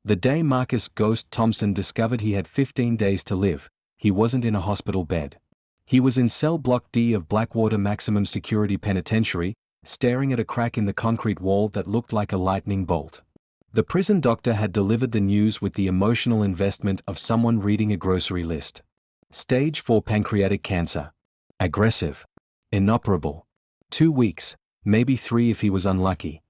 The day Marcus "Ghost" Thompson discovered he had 15 days to live, he wasn't in a hospital bed. He was in cell block D of Blackwater Maximum Security Penitentiary, staring at a crack in the concrete wall that looked like a lightning bolt. The prison doctor had delivered the news with the emotional investment of someone reading a grocery list. Stage 4 pancreatic cancer. Aggressive. Inoperable. 2 weeks, maybe 3 if he was unlucky.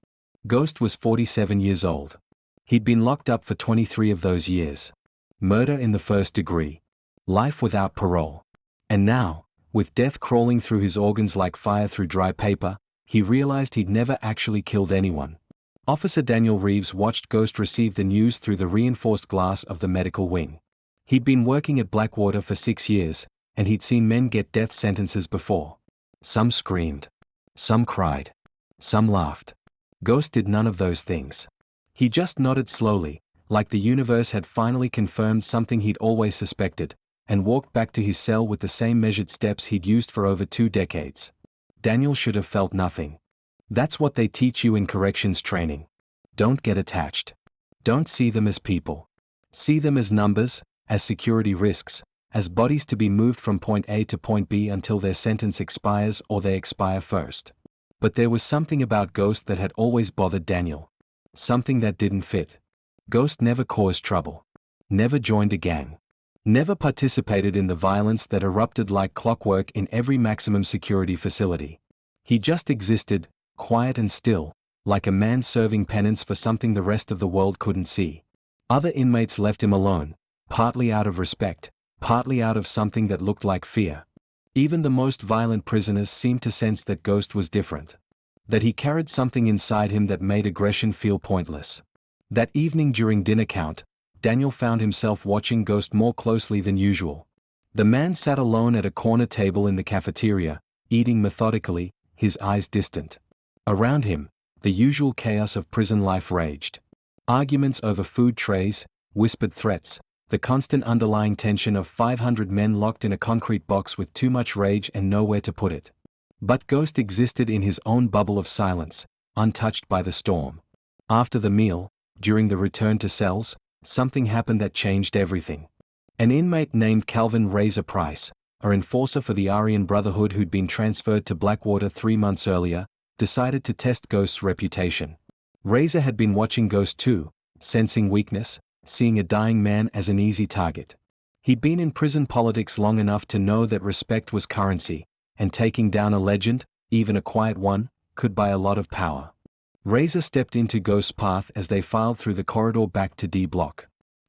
Ghost was 47 years old. He'd been locked up for 23 of those years. Murder in the first degree. Life without parole. And now, with death crawling through his organs like fire through dry paper, he realized he'd never actually killed anyone. Officer Daniel Reeves watched Ghost receive the news through the reinforced glass of the medical wing. He'd been working at Blackwater for 6 years, and he'd seen men get death sentences before. Some screamed. Some cried. Some laughed. Ghost did none of those things. He just nodded slowly, like the universe had finally confirmed something he'd always suspected, and walked back to his cell with the same measured steps he'd used for over 2 decades. Daniel should have felt nothing. That's what they teach you in corrections training. Don't get attached. Don't see them as people. See them as numbers, as security risks, as bodies to be moved from point A to point B until their sentence expires or they expire first. But there was something about Ghost that had always bothered Daniel. Something that didn't fit. Ghost never caused trouble. Never joined a gang. Never participated in the violence that erupted like clockwork in every maximum security facility. He just existed, quiet and still, like a man serving penance for something the rest of the world couldn't see. Other inmates left him alone, partly out of respect, partly out of something that looked like fear. Even the most violent prisoners seemed to sense that Ghost was different. That he carried something inside him that made aggression feel pointless. That evening during dinner count, Daniel found himself watching Ghost more closely than usual. The man sat alone at a corner table in the cafeteria, eating methodically, his eyes distant. Around him, the usual chaos of prison life raged. Arguments over food trays, whispered threats, the constant underlying tension of 500 men locked in a concrete box with too much rage and nowhere to put it. But Ghost existed in his own bubble of silence, untouched by the storm. After the meal, during the return to cells, something happened that changed everything. An inmate named Calvin Razor Price, an enforcer for the Aryan Brotherhood who'd been transferred to Blackwater 3 months earlier, decided to test Ghost's reputation. Razor had been watching Ghost too, sensing weakness, seeing a dying man as an easy target. He'd been in prison politics long enough to know that respect was currency, and taking down a legend, even a quiet one, could buy a lot of power. Razor stepped into Ghost's path as they filed through the corridor back to D Block.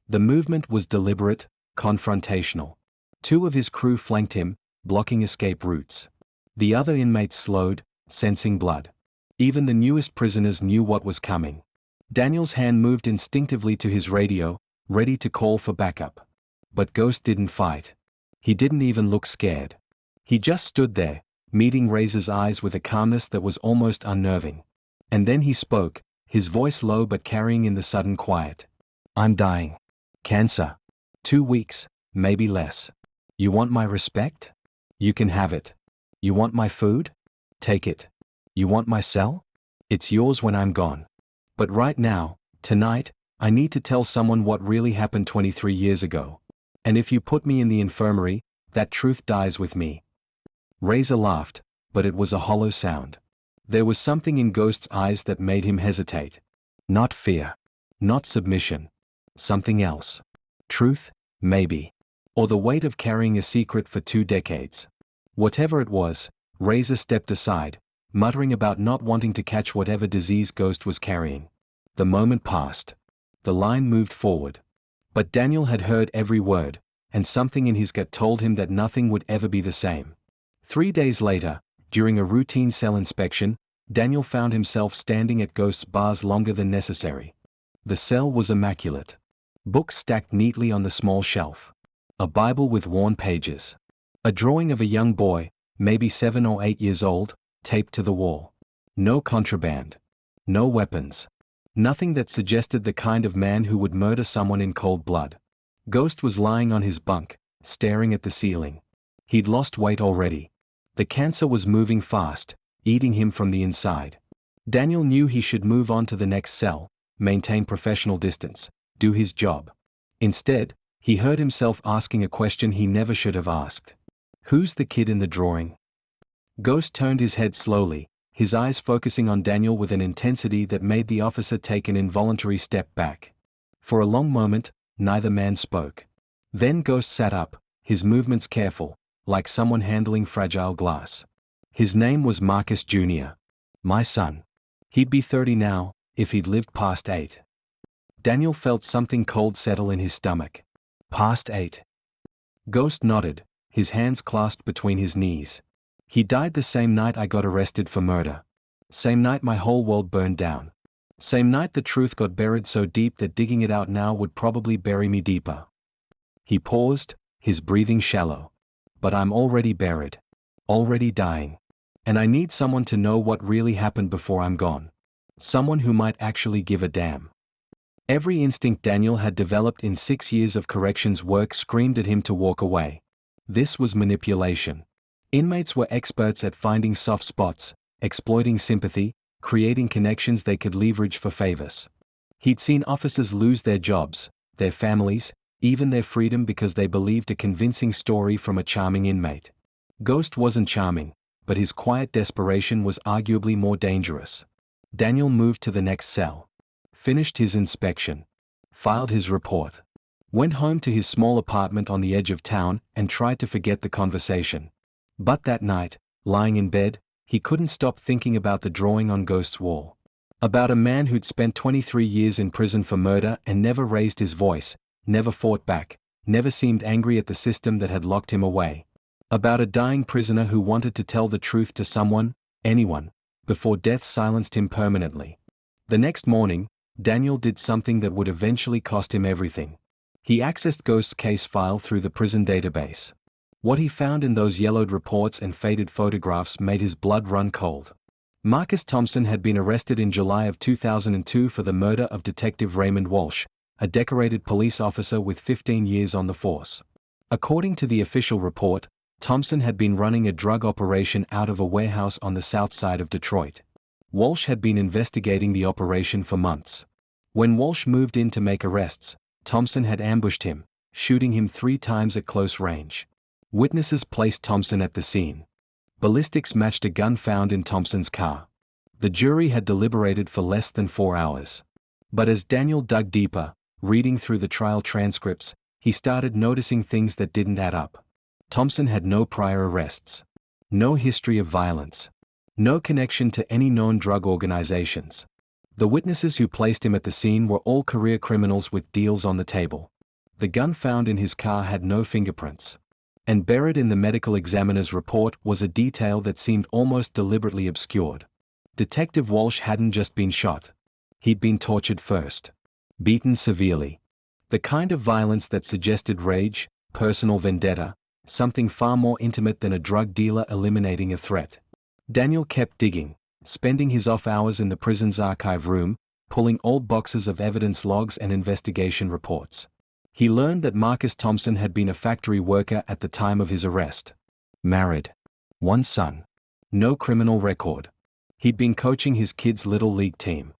The movement was deliberate, confrontational. 2 of his crew flanked him, blocking escape routes. The other inmates slowed, sensing blood. Even the newest prisoners knew what was coming. Daniel's hand moved instinctively to his radio, ready to call for backup. But Ghost didn't fight. He didn't even look scared. He just stood there, meeting Razor's eyes with a calmness that was almost unnerving. And then he spoke, his voice low but carrying in the sudden quiet. "I'm dying. Cancer. 2 weeks, maybe less. You want my respect? You can have it. You want my food? Take it. You want my cell? It's yours when I'm gone. But right now, tonight, I need to tell someone what really happened 23 years ago. And if you put me in the infirmary, that truth dies with me." Razor laughed, but it was a hollow sound. There was something in Ghost's eyes that made him hesitate. Not fear. Not submission. Something else. Truth, maybe. Or the weight of carrying a secret for 2 decades. Whatever it was, Razor stepped aside, muttering about not wanting to catch whatever disease Ghost was carrying. The moment passed. The line moved forward. But Daniel had heard every word, and something in his gut told him that nothing would ever be the same. 3 days later, during a routine cell inspection, Daniel found himself standing at Ghost's bars longer than necessary. The cell was immaculate. Books stacked neatly on the small shelf. A Bible with worn pages. A drawing of a young boy, maybe 7 or 8 years old, taped to the wall. No contraband. No weapons. Nothing that suggested the kind of man who would murder someone in cold blood. Ghost was lying on his bunk, staring at the ceiling. He'd lost weight already. The cancer was moving fast, eating him from the inside. Daniel knew he should move on to the next cell, maintain professional distance, do his job. Instead, he heard himself asking a question he never should have asked. Who's the kid in the drawing? Ghost turned his head slowly, his eyes focusing on Daniel with an intensity that made the officer take an involuntary step back. For a long moment, neither man spoke. Then Ghost sat up, his movements careful, like someone handling fragile glass. His name was Marcus Jr. My son. He'd be 30 now, if he'd lived past 8. Daniel felt something cold settle in his stomach. Past 8. Ghost nodded, his hands clasped between his knees. He died the same night I got arrested for murder. Same night my whole world burned down. Same night the truth got buried so deep that digging it out now would probably bury me deeper. He paused, his breathing shallow. But I'm already buried. Already dying. And I need someone to know what really happened before I'm gone. Someone who might actually give a damn. Every instinct Daniel had developed in 6 years of corrections work screamed at him to walk away. This was manipulation. Inmates were experts at finding soft spots, exploiting sympathy, creating connections they could leverage for favors. He'd seen officers lose their jobs, their families, even their freedom because they believed a convincing story from a charming inmate. Ghost wasn't charming, but his quiet desperation was arguably more dangerous. Daniel moved to the next cell. Finished his inspection. Filed his report. Went home to his small apartment on the edge of town and tried to forget the conversation. But that night, lying in bed, he couldn't stop thinking about the drawing on Ghost's wall. About a man who'd spent 23 years in prison for murder and never raised his voice, never fought back, never seemed angry at the system that had locked him away. About a dying prisoner who wanted to tell the truth to someone, anyone, before death silenced him permanently. The next morning, Daniel did something that would eventually cost him everything. He accessed Ghost's case file through the prison database. What he found in those yellowed reports and faded photographs made his blood run cold. Marcus Thompson had been arrested in July of 2002 for the murder of Detective Raymond Walsh, a decorated police officer with 15 years on the force. According to the official report, Thompson had been running a drug operation out of a warehouse on the south side of Detroit. Walsh had been investigating the operation for months. When Walsh moved in to make arrests, Thompson had ambushed him, shooting him 3 times at close range. Witnesses placed Thompson at the scene. Ballistics matched a gun found in Thompson's car. The jury had deliberated for less than 4 hours. But as Daniel dug deeper, reading through the trial transcripts, he started noticing things that didn't add up. Thompson had no prior arrests. No history of violence. No connection to any known drug organizations. The witnesses who placed him at the scene were all career criminals with deals on the table. The gun found in his car had no fingerprints. And buried in the medical examiner's report was a detail that seemed almost deliberately obscured. Detective Walsh hadn't just been shot. He'd been tortured first. Beaten severely. The kind of violence that suggested rage, personal vendetta, something far more intimate than a drug dealer eliminating a threat. Daniel kept digging, spending his off hours in the prison's archive room, pulling old boxes of evidence logs and investigation reports. He learned that Marcus Thompson had been a factory worker at the time of his arrest. Married. 1 son. No criminal record. He'd been coaching his kids' little league team.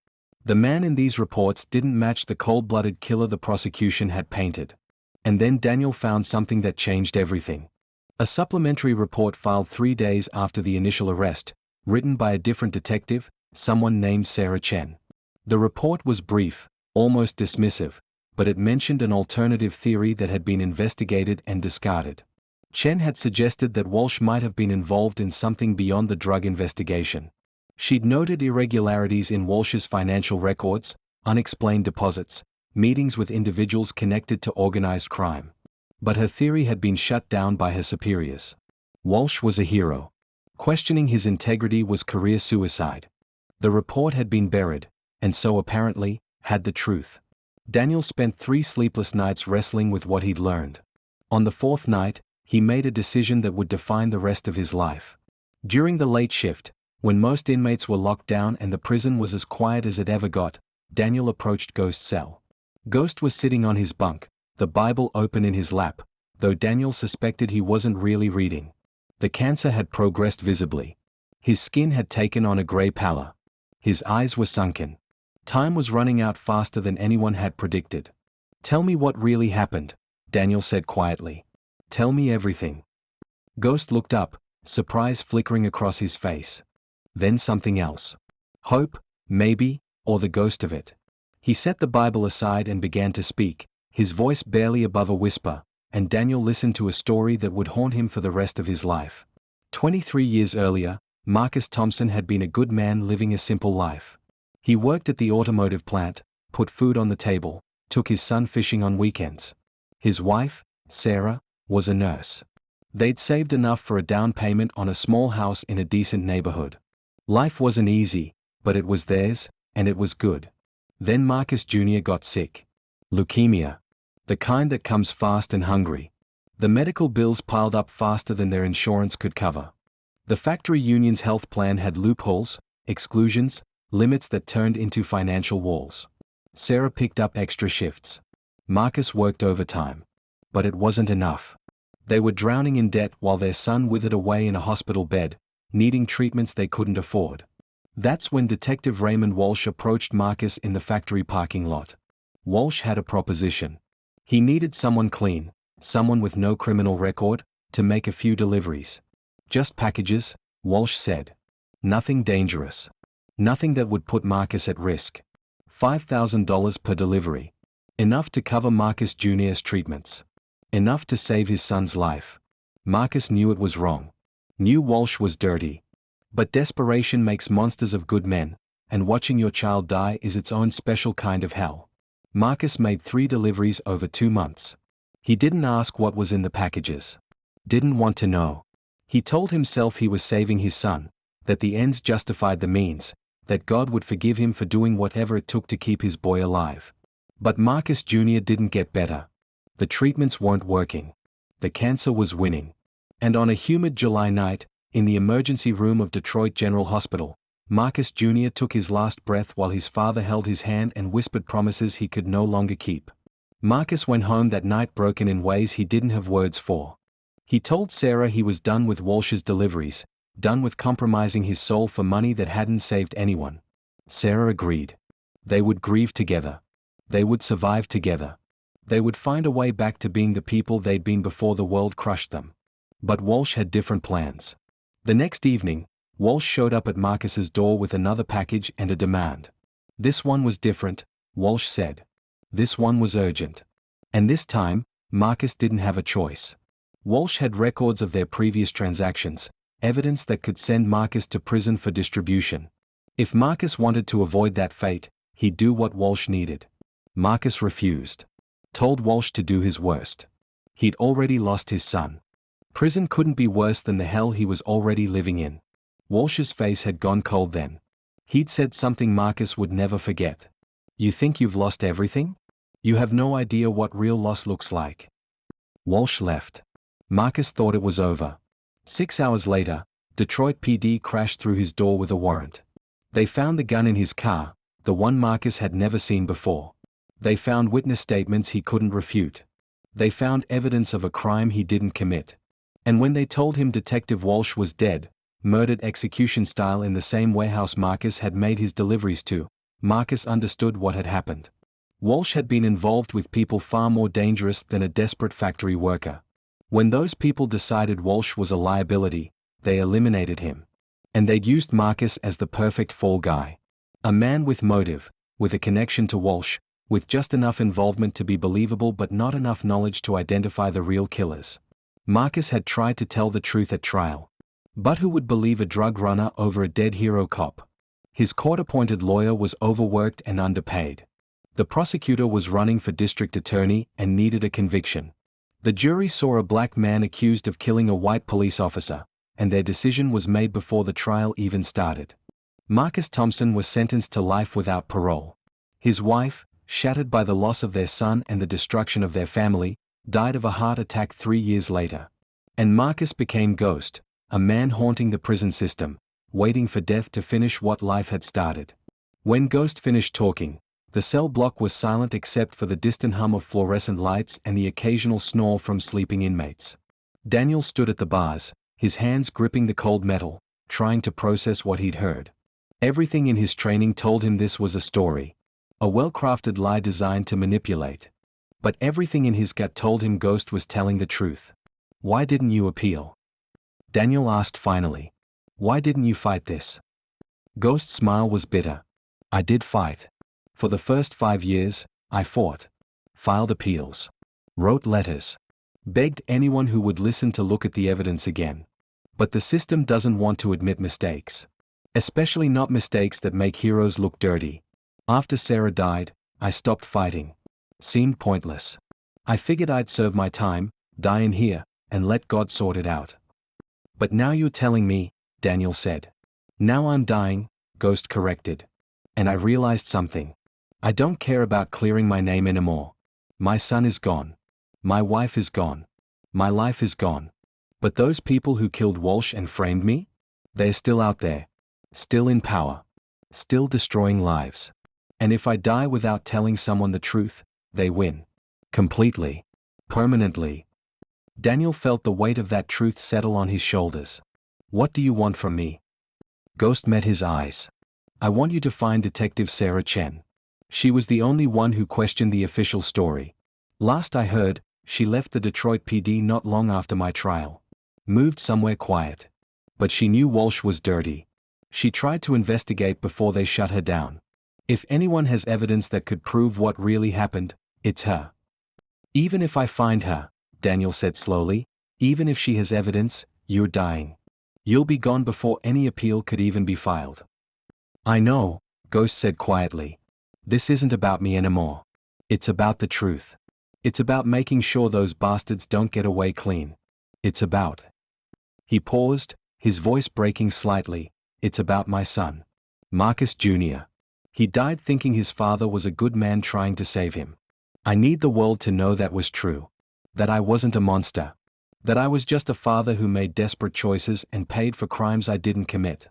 The man in these reports didn't match the cold-blooded killer the prosecution had painted. And then Daniel found something that changed everything. A supplementary report filed 3 days after the initial arrest, written by a different detective, someone named Sarah Chen. The report was brief, almost dismissive, but it mentioned an alternative theory that had been investigated and discarded. Chen had suggested that Walsh might have been involved in something beyond the drug investigation. She'd noted irregularities in Walsh's financial records, unexplained deposits, meetings with individuals connected to organized crime. But her theory had been shut down by her superiors. Walsh was a hero. Questioning his integrity was career suicide. The report had been buried, and so apparently, had the truth. Daniel spent 3 sleepless nights wrestling with what he'd learned. On the 4th night, he made a decision that would define the rest of his life. During the late shift, when most inmates were locked down and the prison was as quiet as it ever got, Daniel approached Ghost's cell. Ghost was sitting on his bunk, the Bible open in his lap, though Daniel suspected he wasn't really reading. The cancer had progressed visibly. His skin had taken on a gray pallor. His eyes were sunken. Time was running out faster than anyone had predicted. Tell me what really happened, Daniel said quietly. Tell me everything. Ghost looked up, surprise flickering across his face. Then something else. Hope, maybe, or the ghost of it. He set the Bible aside and began to speak, his voice barely above a whisper, and Daniel listened to a story that would haunt him for the rest of his life. 23 years earlier, Marcus Thompson had been a good man living a simple life. He worked at the automotive plant, put food on the table, took his son fishing on weekends. His wife, Sarah, was a nurse. They'd saved enough for a down payment on a small house in a decent neighborhood. Life wasn't easy, but it was theirs, and it was good. Then Marcus Jr. got sick. Leukemia. The kind that comes fast and hungry. The medical bills piled up faster than their insurance could cover. The factory union's health plan had loopholes, exclusions, limits that turned into financial walls. Sarah picked up extra shifts. Marcus worked overtime. But it wasn't enough. They were drowning in debt while their son withered away in a hospital bed, needing treatments they couldn't afford. That's when Detective Raymond Walsh approached Marcus in the factory parking lot. Walsh had a proposition. He needed someone clean, someone with no criminal record, to make a few deliveries. Just packages, Walsh said. Nothing dangerous. Nothing that would put Marcus at risk. $5,000 per delivery. Enough to cover Marcus Jr.'s treatments. Enough to save his son's life. Marcus knew it was wrong. Knew Walsh was dirty. But desperation makes monsters of good men, and watching your child die is its own special kind of hell. Marcus made 3 deliveries over 2 months. He didn't ask what was in the packages. Didn't want to know. He told himself he was saving his son, that the ends justified the means, that God would forgive him for doing whatever it took to keep his boy alive. But Marcus Jr. didn't get better. The treatments weren't working. The cancer was winning. And on a humid July night, in the emergency room of Detroit General Hospital, Marcus Jr. took his last breath while his father held his hand and whispered promises he could no longer keep. Marcus went home that night broken in ways he didn't have words for. He told Sarah he was done with Walsh's deliveries, done with compromising his soul for money that hadn't saved anyone. Sarah agreed. They would grieve together. They would survive together. They would find a way back to being the people they'd been before the world crushed them. But Walsh had different plans. The next evening, Walsh showed up at Marcus's door with another package and a demand. This one was different, Walsh said. This one was urgent. And this time, Marcus didn't have a choice. Walsh had records of their previous transactions, evidence that could send Marcus to prison for distribution. If Marcus wanted to avoid that fate, he'd do what Walsh needed. Marcus refused. Told Walsh to do his worst. He'd already lost his son. Prison couldn't be worse than the hell he was already living in. Walsh's face had gone cold then. He'd said something Marcus would never forget. You think you've lost everything? You have no idea what real loss looks like. Walsh left. Marcus thought it was over. 6 hours later, Detroit PD crashed through his door with a warrant. They found the gun in his car, the one Marcus had never seen before. They found witness statements he couldn't refute. They found evidence of a crime he didn't commit. And when they told him Detective Walsh was dead, murdered execution style in the same warehouse Marcus had made his deliveries to, Marcus understood what had happened. Walsh had been involved with people far more dangerous than a desperate factory worker. When those people decided Walsh was a liability, they eliminated him. And they'd used Marcus as the perfect fall guy. A man with motive, with a connection to Walsh, with just enough involvement to be believable but not enough knowledge to identify the real killers. Marcus had tried to tell the truth at trial. But who would believe a drug runner over a dead hero cop? His court-appointed lawyer was overworked and underpaid. The prosecutor was running for district attorney and needed a conviction. The jury saw a black man accused of killing a white police officer, and their decision was made before the trial even started. Marcus Thompson was sentenced to life without parole. His wife, shattered by the loss of their son and the destruction of their family, died of a heart attack 3 years later. And Marcus became Ghost, a man haunting the prison system, waiting for death to finish what life had started. When Ghost finished talking, the cell block was silent except for the distant hum of fluorescent lights and the occasional snore from sleeping inmates. Daniel stood at the bars, his hands gripping the cold metal, trying to process what he'd heard. Everything in his training told him this was a story. A well-crafted lie designed to manipulate. But everything in his gut told him Ghost was telling the truth. Why didn't you appeal? Daniel asked finally. Why didn't you fight this? Ghost's smile was bitter. I did fight. For the first 5 years, I fought. Filed appeals. Wrote letters. Begged anyone who would listen to look at the evidence again. But the system doesn't want to admit mistakes. Especially not mistakes that make heroes look dirty. After Sarah died, I stopped fighting. Seemed pointless. I figured I'd serve my time, die in here, and let God sort it out. But now you're telling me, Daniel said. Now I'm dying, Ghost corrected. And I realized something. I don't care about clearing my name anymore. My son is gone. My wife is gone. My life is gone. But those people who killed Walsh and framed me? They're still out there. Still in power. Still destroying lives. And if I die without telling someone the truth, they win. Completely. Permanently. Daniel felt the weight of that truth settle on his shoulders. What do you want from me? Ghost met his eyes. I want you to find Detective Sarah Chen. She was the only one who questioned the official story. Last I heard, she left the Detroit PD not long after my trial. Moved somewhere quiet. But she knew Walsh was dirty. She tried to investigate before they shut her down. If anyone has evidence that could prove what really happened, it's her. Even if I find her, Daniel said slowly, even if she has evidence, you're dying. You'll be gone before any appeal could even be filed. I know, Ghost said quietly. This isn't about me anymore. It's about the truth. It's about making sure those bastards don't get away clean. It's about. He paused, his voice breaking slightly. It's about my son. Marcus Jr. He died thinking his father was a good man trying to save him. I need the world to know that was true. That I wasn't a monster. That I was just a father who made desperate choices and paid for crimes I didn't commit.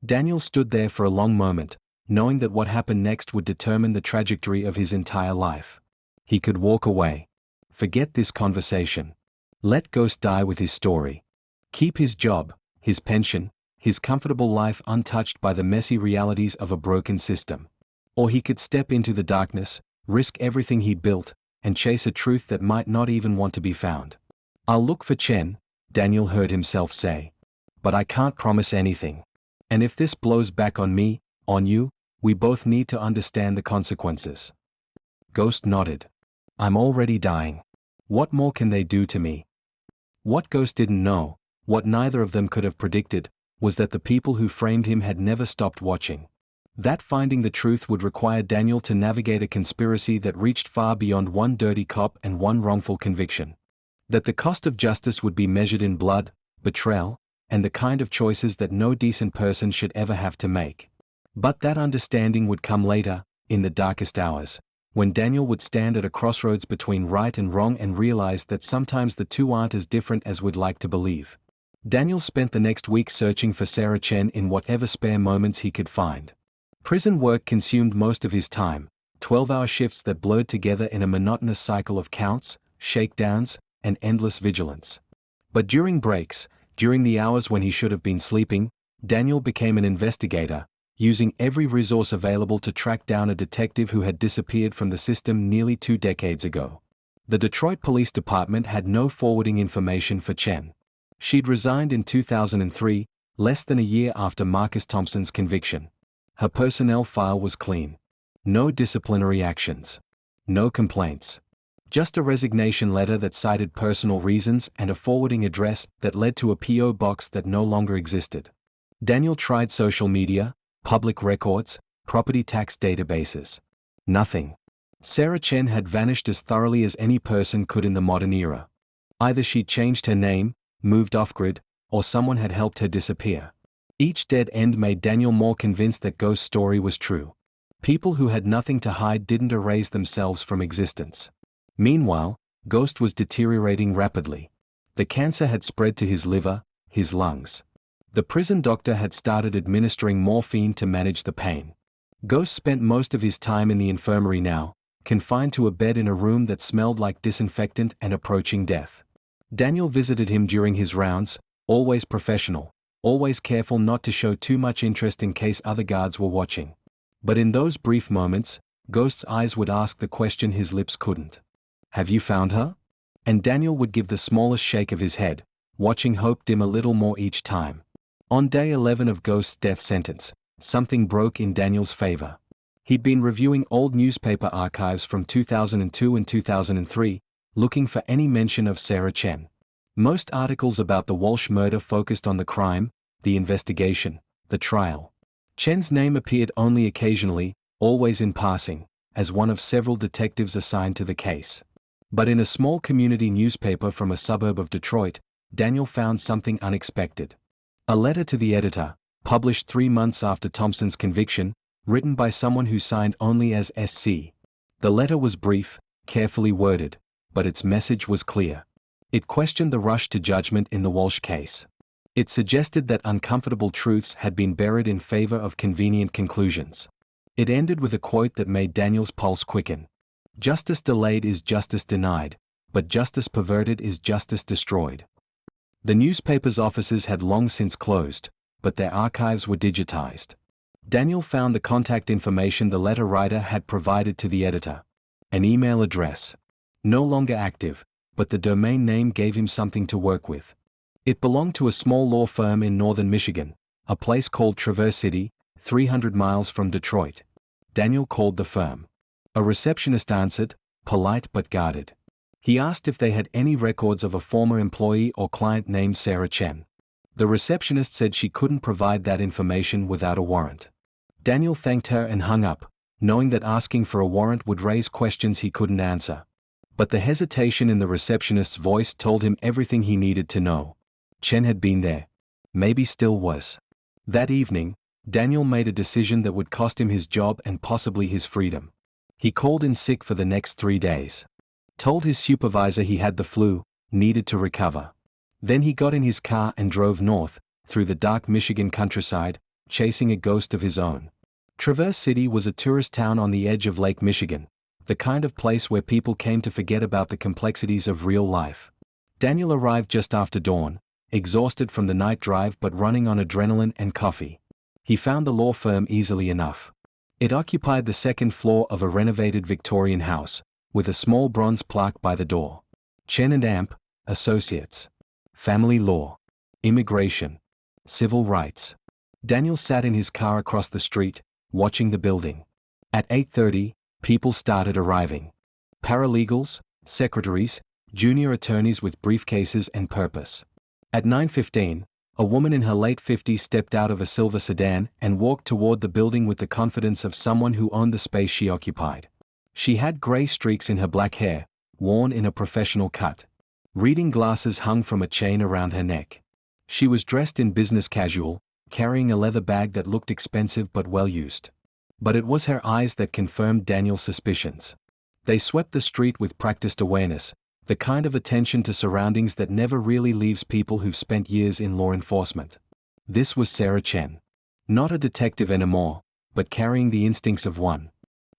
Daniel stood there for a long moment, knowing that what happened next would determine the trajectory of his entire life. He could walk away. Forget this conversation. Let Ghost die with his story. Keep his job, his pension, his comfortable life untouched by the messy realities of a broken system. Or he could step into the darkness, risk everything he built, and chase a truth that might not even want to be found. I'll look for Chen, Daniel heard himself say. But I can't promise anything. And if this blows back on me, on you, we both need to understand the consequences. Ghost nodded. I'm already dying. What more can they do to me? What Ghost didn't know, what neither of them could have predicted, was that the people who framed him had never stopped watching. That finding the truth would require Daniel to navigate a conspiracy that reached far beyond one dirty cop and one wrongful conviction. That the cost of justice would be measured in blood, betrayal, and the kind of choices that no decent person should ever have to make. But that understanding would come later, in the darkest hours, when Daniel would stand at a crossroads between right and wrong and realize that sometimes the two aren't as different as we'd like to believe. Daniel spent the next week searching for Sarah Chen in whatever spare moments he could find. Prison work consumed most of his time, 12-hour shifts that blurred together in a monotonous cycle of counts, shakedowns, and endless vigilance. But during breaks, during the hours when he should have been sleeping, Daniel became an investigator, using every resource available to track down a detective who had disappeared from the system nearly 2 decades ago. The Detroit Police Department had no forwarding information for Chen. She'd resigned in 2003, less than a year after Marcus Thompson's conviction. Her personnel file was clean. No disciplinary actions. No complaints. Just a resignation letter that cited personal reasons and a forwarding address that led to a P.O. box that no longer existed. Daniel tried social media, public records, property tax databases. Nothing. Sarah Chen had vanished as thoroughly as any person could in the modern era. Either she'd changed her name, moved off-grid, or someone had helped her disappear. Each dead end made Daniel more convinced that Ghost's story was true. People who had nothing to hide didn't erase themselves from existence. Meanwhile, Ghost was deteriorating rapidly. The cancer had spread to his liver, his lungs. The prison doctor had started administering morphine to manage the pain. Ghost spent most of his time in the infirmary now, confined to a bed in a room that smelled like disinfectant and approaching death. Daniel visited him during his rounds, always professional, always careful not to show too much interest in case other guards were watching. But in those brief moments, Ghost's eyes would ask the question his lips couldn't. "Have you found her?" And Daniel would give the smallest shake of his head, watching hope dim a little more each time. On day 11 of Ghost's death sentence, something broke in Daniel's favor. He'd been reviewing old newspaper archives from 2002 and 2003, looking for any mention of Sarah Chen. Most articles about the Walsh murder focused on the crime, the investigation, the trial. Chen's name appeared only occasionally, always in passing, as one of several detectives assigned to the case. But in a small community newspaper from a suburb of Detroit, Daniel found something unexpected. A letter to the editor, published 3 months after Thompson's conviction, written by someone who signed only as SC. The letter was brief, carefully worded, but its message was clear. It questioned the rush to judgment in the Walsh case. It suggested that uncomfortable truths had been buried in favor of convenient conclusions. It ended with a quote that made Daniel's pulse quicken. "Justice delayed is justice denied, but justice perverted is justice destroyed." The newspaper's offices had long since closed, but their archives were digitized. Daniel found the contact information the letter writer had provided to the editor. An email address. No longer active, but the domain name gave him something to work with. It belonged to a small law firm in northern Michigan, a place called Traverse City, 300 miles from Detroit. Daniel called the firm. A receptionist answered, polite but guarded. He asked if they had any records of a former employee or client named Sarah Chen. The receptionist said she couldn't provide that information without a warrant. Daniel thanked her and hung up, knowing that asking for a warrant would raise questions he couldn't answer. But the hesitation in the receptionist's voice told him everything he needed to know. Chen had been there. Maybe still was. That evening, Daniel made a decision that would cost him his job and possibly his freedom. He called in sick for the next 3 days. Told his supervisor he had the flu, needed to recover. Then he got in his car and drove north, through the dark Michigan countryside, chasing a ghost of his own. Traverse City was a tourist town on the edge of Lake Michigan, the kind of place where people came to forget about the complexities of real life. Daniel arrived just after dawn, exhausted from the night drive but running on adrenaline and coffee. He found the law firm easily enough. It occupied the second floor of a renovated Victorian house, with a small bronze plaque by the door. Chen and Amp, Associates. Family law. Immigration. Civil rights. Daniel sat in his car across the street, watching the building. At 8:30, people started arriving. Paralegals, secretaries, junior attorneys with briefcases and purpose. At 9:15, a woman in her late 50s stepped out of a silver sedan and walked toward the building with the confidence of someone who owned the space she occupied. She had gray streaks in her black hair, worn in a professional cut. Reading glasses hung from a chain around her neck. She was dressed in business casual, carrying a leather bag that looked expensive but well used. But it was her eyes that confirmed Daniel's suspicions. They swept the street with practiced awareness, the kind of attention to surroundings that never really leaves people who've spent years in law enforcement. This was Sarah Chen. Not a detective anymore, but carrying the instincts of one.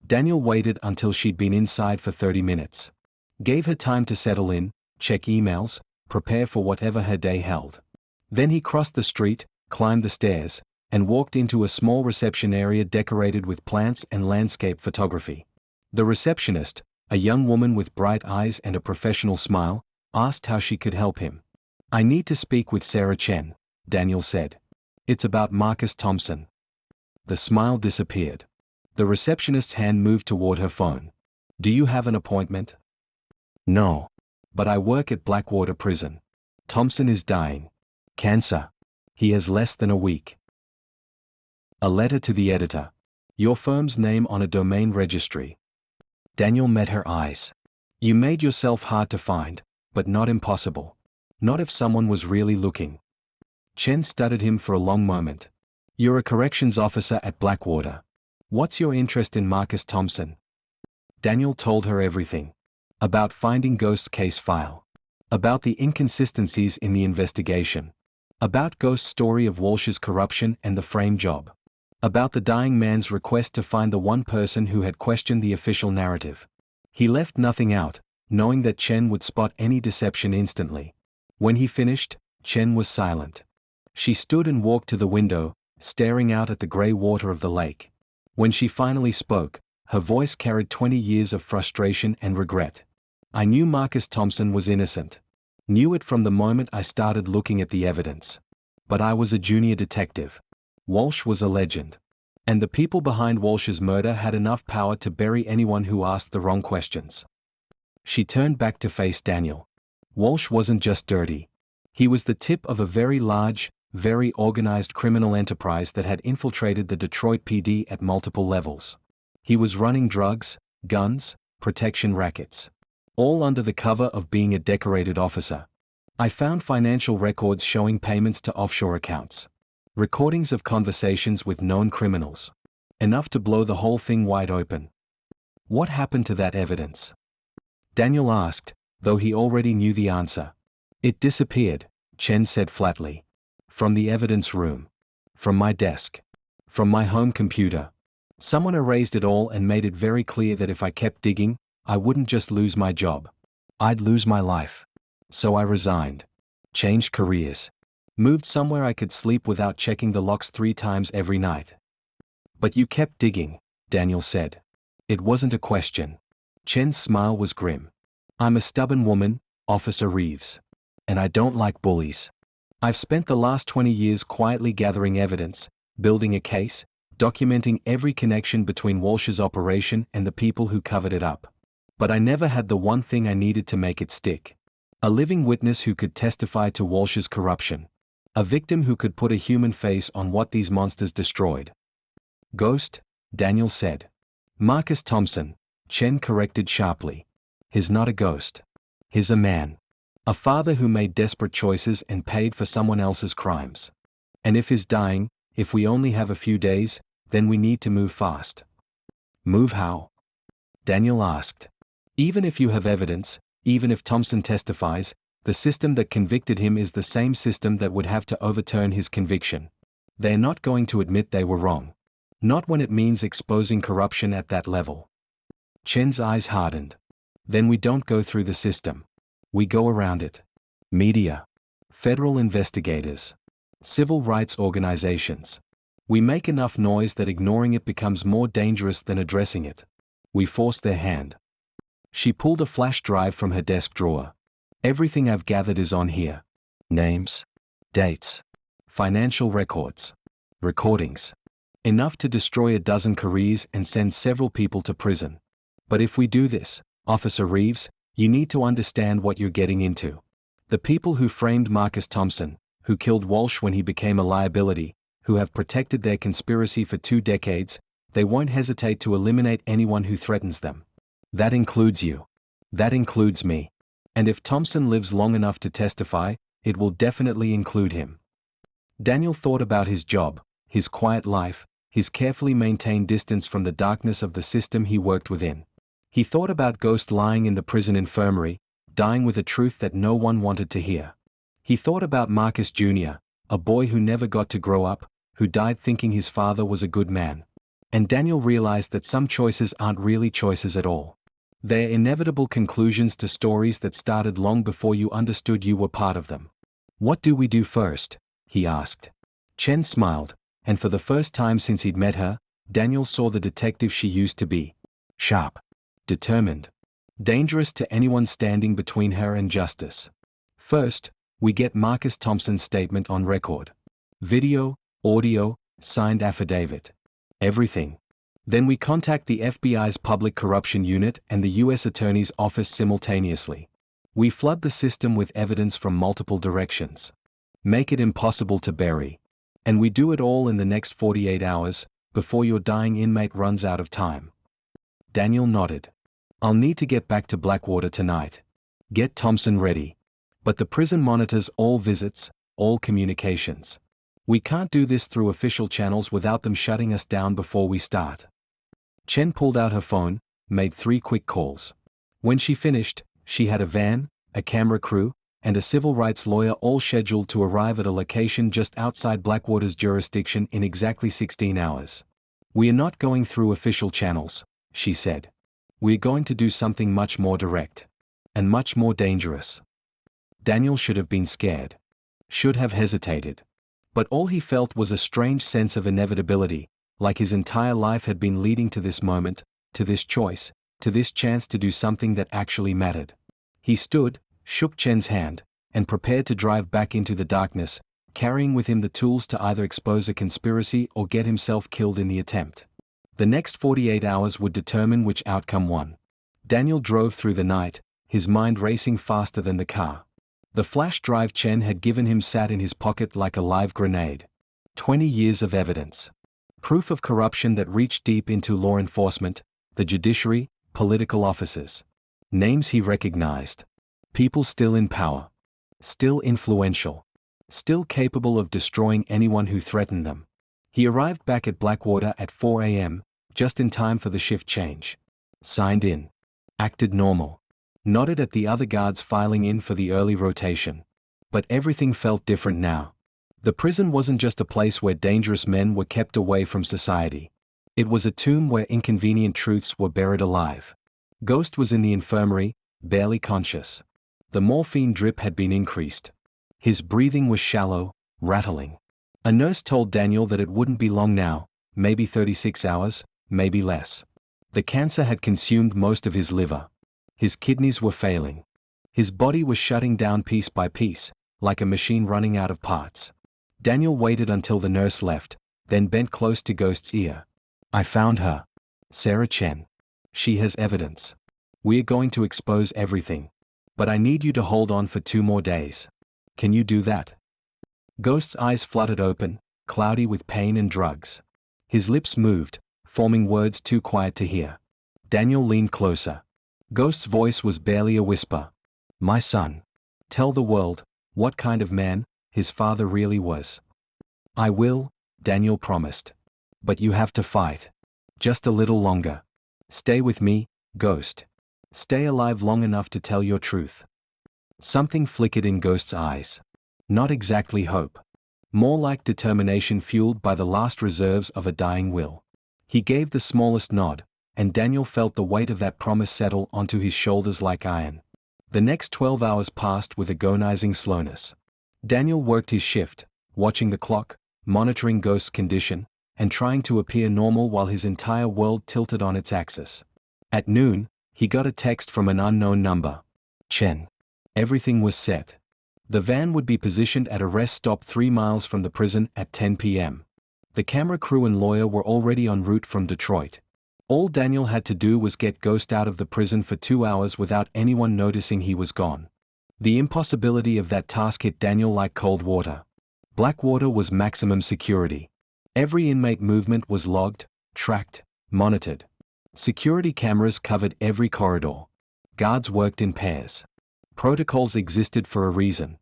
Daniel waited until she'd been inside for 30 minutes. Gave her time to settle in, check emails, prepare for whatever her day held. Then he crossed the street, climbed the stairs, and walked into a small reception area decorated with plants and landscape photography. The receptionist, a young woman with bright eyes and a professional smile, asked how she could help him. "I need to speak with Sarah Chen," Daniel said. "It's about Marcus Thompson." The smile disappeared. The receptionist's hand moved toward her phone. "Do you have an appointment?" "No. But I work at Blackwater Prison. Thompson is dying. Cancer. He has less than a week." A letter to the editor. Your firm's name on a domain registry. Daniel met her eyes. You made yourself hard to find, but not impossible. Not if someone was really looking. Chen studied him for a long moment. You're a corrections officer at Blackwater. What's your interest in Marcus Thompson? Daniel told her everything. About finding Ghost's case file. About the inconsistencies in the investigation. About Ghost's story of Walsh's corruption and the frame job. About the dying man's request to find the one person who had questioned the official narrative. He left nothing out, knowing that Chen would spot any deception instantly. When he finished, Chen was silent. She stood and walked to the window, staring out at the gray water of the lake. When she finally spoke, her voice carried 20 years of frustration and regret. I knew Marcus Thompson was innocent. Knew it from the moment I started looking at the evidence. But I was a junior detective. Walsh was a legend. And the people behind Walsh's murder had enough power to bury anyone who asked the wrong questions. She turned back to face Daniel. Walsh wasn't just dirty. He was the tip of a very large, very organized criminal enterprise that had infiltrated the Detroit PD at multiple levels. He was running drugs, guns, protection rackets. All under the cover of being a decorated officer. I found financial records showing payments to offshore accounts. Recordings of conversations with known criminals. Enough to blow the whole thing wide open. What happened to that evidence? Daniel asked, though he already knew the answer. It disappeared, Chen said flatly. From the evidence room. From my desk. From my home computer. Someone erased it all and made it very clear that if I kept digging, I wouldn't just lose my job. I'd lose my life. So I resigned. Changed careers. Moved somewhere I could sleep without checking the locks 3 times every night. But you kept digging, Daniel said. It wasn't a question. Chen's smile was grim. I'm a stubborn woman, Officer Reeves. And I don't like bullies. I've spent the last 20 years quietly gathering evidence, building a case, documenting every connection between Walsh's operation and the people who covered it up. But I never had the one thing I needed to make it stick. A living witness who could testify to Walsh's corruption. A victim who could put a human face on what these monsters destroyed. Ghost, Daniel said. Marcus Thompson, Chen corrected sharply. He's not a ghost. He's a man. A father who made desperate choices and paid for someone else's crimes. And if he's dying, if we only have a few days, then we need to move fast. Move how? Daniel asked. Even if you have evidence, even if Thompson testifies, the system that convicted him is the same system that would have to overturn his conviction. They're not going to admit they were wrong. Not when it means exposing corruption at that level. Chen's eyes hardened. Then we don't go through the system. We go around it. Media. Federal investigators. Civil rights organizations. We make enough noise that ignoring it becomes more dangerous than addressing it. We force their hand. She pulled a flash drive from her desk drawer. Everything I've gathered is on here. Names. Dates. Financial records. Recordings. Enough to destroy a dozen careers and send several people to prison. But if we do this, Officer Reeves, you need to understand what you're getting into. The people who framed Marcus Thompson, who killed Walsh when he became a liability, who have protected their conspiracy for 2 decades, they won't hesitate to eliminate anyone who threatens them. That includes you. That includes me. And if Thompson lives long enough to testify, it will definitely include him. Daniel thought about his job, his quiet life, his carefully maintained distance from the darkness of the system he worked within. He thought about Ghost lying in the prison infirmary, dying with a truth that no one wanted to hear. He thought about Marcus Jr., a boy who never got to grow up, who died thinking his father was a good man. And Daniel realized that some choices aren't really choices at all. They're inevitable conclusions to stories that started long before you understood you were part of them. What do we do first? He asked. Chen smiled, and for the first time since he'd met her, Daniel saw the detective she used to be. Sharp. Determined. Dangerous to anyone standing between her and justice. First, we get Marcus Thompson's statement on record. Video, audio, signed affidavit. Everything. Then we contact the FBI's Public Corruption Unit and the U.S. Attorney's Office simultaneously. We flood the system with evidence from multiple directions. Make it impossible to bury. And we do it all in the next 48 hours, before your dying inmate runs out of time. Daniel nodded. I'll need to get back to Blackwater tonight. Get Thompson ready. But the prison monitors all visits, all communications. We can't do this through official channels without them shutting us down before we start. Chen pulled out her phone, made 3 quick calls. When she finished, she had a van, a camera crew, and a civil rights lawyer all scheduled to arrive at a location just outside Blackwater's jurisdiction in exactly 16 hours. We are not going through official channels, she said. We're going to do something much more direct. And much more dangerous. Daniel should have been scared. Should have hesitated. But all he felt was a strange sense of inevitability, like his entire life had been leading to this moment, to this choice, to this chance to do something that actually mattered. He stood, shook Chen's hand, and prepared to drive back into the darkness, carrying with him the tools to either expose a conspiracy or get himself killed in the attempt. The next 48 hours would determine which outcome won. Daniel drove through the night, his mind racing faster than the car. The flash drive Chen had given him sat in his pocket like a live grenade. 20 years of evidence. Proof of corruption that reached deep into law enforcement, the judiciary, political officers. Names he recognized. People still in power. Still influential. Still capable of destroying anyone who threatened them. He arrived back at Blackwater at 4 a.m., just in time for the shift change. Signed in. Acted normal. Nodded at the other guards filing in for the early rotation. But everything felt different now. The prison wasn't just a place where dangerous men were kept away from society. It was a tomb where inconvenient truths were buried alive. Ghost was in the infirmary, barely conscious. The morphine drip had been increased. His breathing was shallow, rattling. A nurse told Daniel that it wouldn't be long now, maybe 36 hours, maybe less. The cancer had consumed most of his liver. His kidneys were failing. His body was shutting down piece by piece, like a machine running out of parts. Daniel waited until the nurse left, then bent close to Ghost's ear. "I found her. Sarah Chen. She has evidence. We're going to expose everything. But I need you to hold on for 2 more days. Can you do that?" Ghost's eyes fluttered open, cloudy with pain and drugs. His lips moved, forming words too quiet to hear. Daniel leaned closer. Ghost's voice was barely a whisper. "My son. Tell the world what kind of man his father really was." "I will," Daniel promised. "But you have to fight. Just a little longer. Stay with me, Ghost. Stay alive long enough to tell your truth." Something flickered in Ghost's eyes. Not exactly hope. More like determination fueled by the last reserves of a dying will. He gave the smallest nod, and Daniel felt the weight of that promise settle onto his shoulders like iron. The next 12 hours passed with agonizing slowness. Daniel worked his shift, watching the clock, monitoring Ghost's condition, and trying to appear normal while his entire world tilted on its axis. At noon, he got a text from an unknown number. Chen. Everything was set. The van would be positioned at a rest stop 3 miles from the prison at 10 p.m. The camera crew and lawyer were already en route from Detroit. All Daniel had to do was get Ghost out of the prison for 2 hours without anyone noticing he was gone. The impossibility of that task hit Daniel like cold water. Blackwater was maximum security. Every inmate movement was logged, tracked, monitored. Security cameras covered every corridor. Guards worked in pairs. Protocols existed for a reason.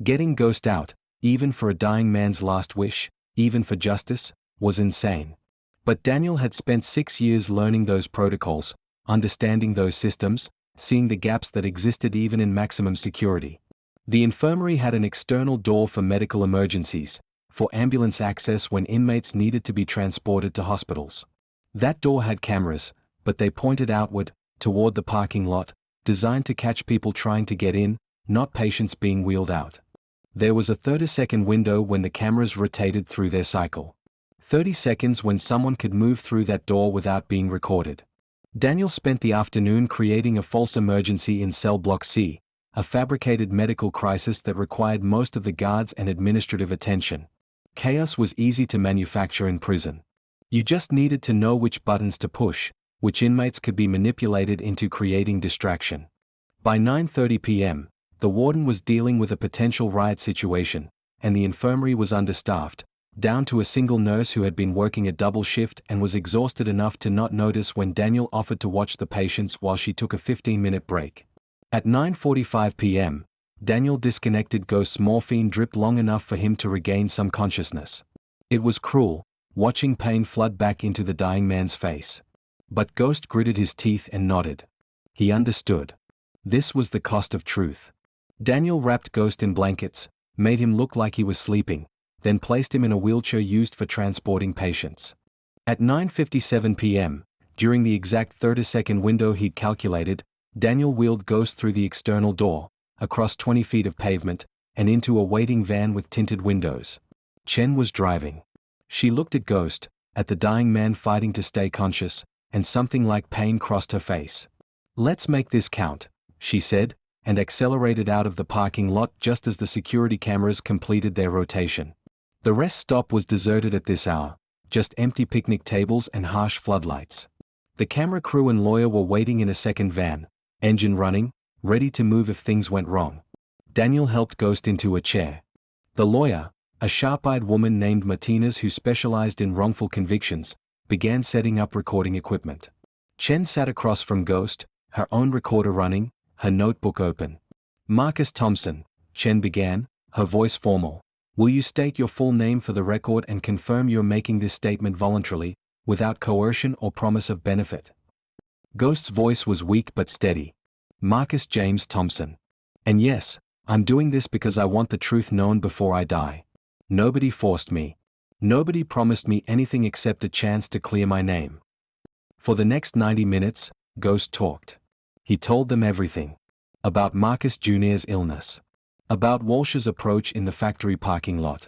Getting Ghost out, even for a dying man's last wish, even for justice, was insane. But Daniel had spent 6 years learning those protocols, understanding those systems, seeing the gaps that existed even in maximum security. The infirmary had an external door for medical emergencies, for ambulance access when inmates needed to be transported to hospitals. That door had cameras, but they pointed outward, toward the parking lot, designed to catch people trying to get in, not patients being wheeled out. There was a 30-second window when the cameras rotated through their cycle. 30 seconds when someone could move through that door without being recorded. Daniel spent the afternoon creating a false emergency in Cell Block C, a fabricated medical crisis that required most of the guards and administrative attention. Chaos was easy to manufacture in prison. You just needed to know which buttons to push, which inmates could be manipulated into creating distraction. By 9:30 p.m., the warden was dealing with a potential riot situation, and the infirmary was understaffed, down to a single nurse who had been working a double shift and was exhausted enough to not notice when Daniel offered to watch the patients while she took a 15-minute break. At 9:45 p.m., Daniel disconnected Ghost's morphine drip long enough for him to regain some consciousness. It was cruel, watching pain flood back into the dying man's face. But Ghost gritted his teeth and nodded. He understood. This was the cost of truth. Daniel wrapped Ghost in blankets, made him look like he was sleeping, then placed him in a wheelchair used for transporting patients. At 9:57 p.m., during the exact 30-second window he'd calculated, Daniel wheeled Ghost through the external door, across 20 feet of pavement, and into a waiting van with tinted windows. Chen was driving. She looked at Ghost, at the dying man fighting to stay conscious, and something like pain crossed her face. "Let's make this count," she said, and accelerated out of the parking lot just as the security cameras completed their rotation. The rest stop was deserted at this hour, just empty picnic tables and harsh floodlights. The camera crew and lawyer were waiting in a second van, engine running, ready to move if things went wrong. Daniel helped Ghost into a chair. The lawyer, a sharp-eyed woman named Martinez who specialized in wrongful convictions, began setting up recording equipment. Chen sat across from Ghost, her own recorder running, her notebook open. "Marcus Thompson," Chen began, her voice formal. "Will you state your full name for the record and confirm you're making this statement voluntarily, without coercion or promise of benefit?" Ghost's voice was weak but steady. "Marcus James Thompson. And yes, I'm doing this because I want the truth known before I die. Nobody forced me. Nobody promised me anything except a chance to clear my name." For the next 90 minutes, Ghost talked. He told them everything. About Marcus Jr.'s illness. About Walsh's approach in the factory parking lot.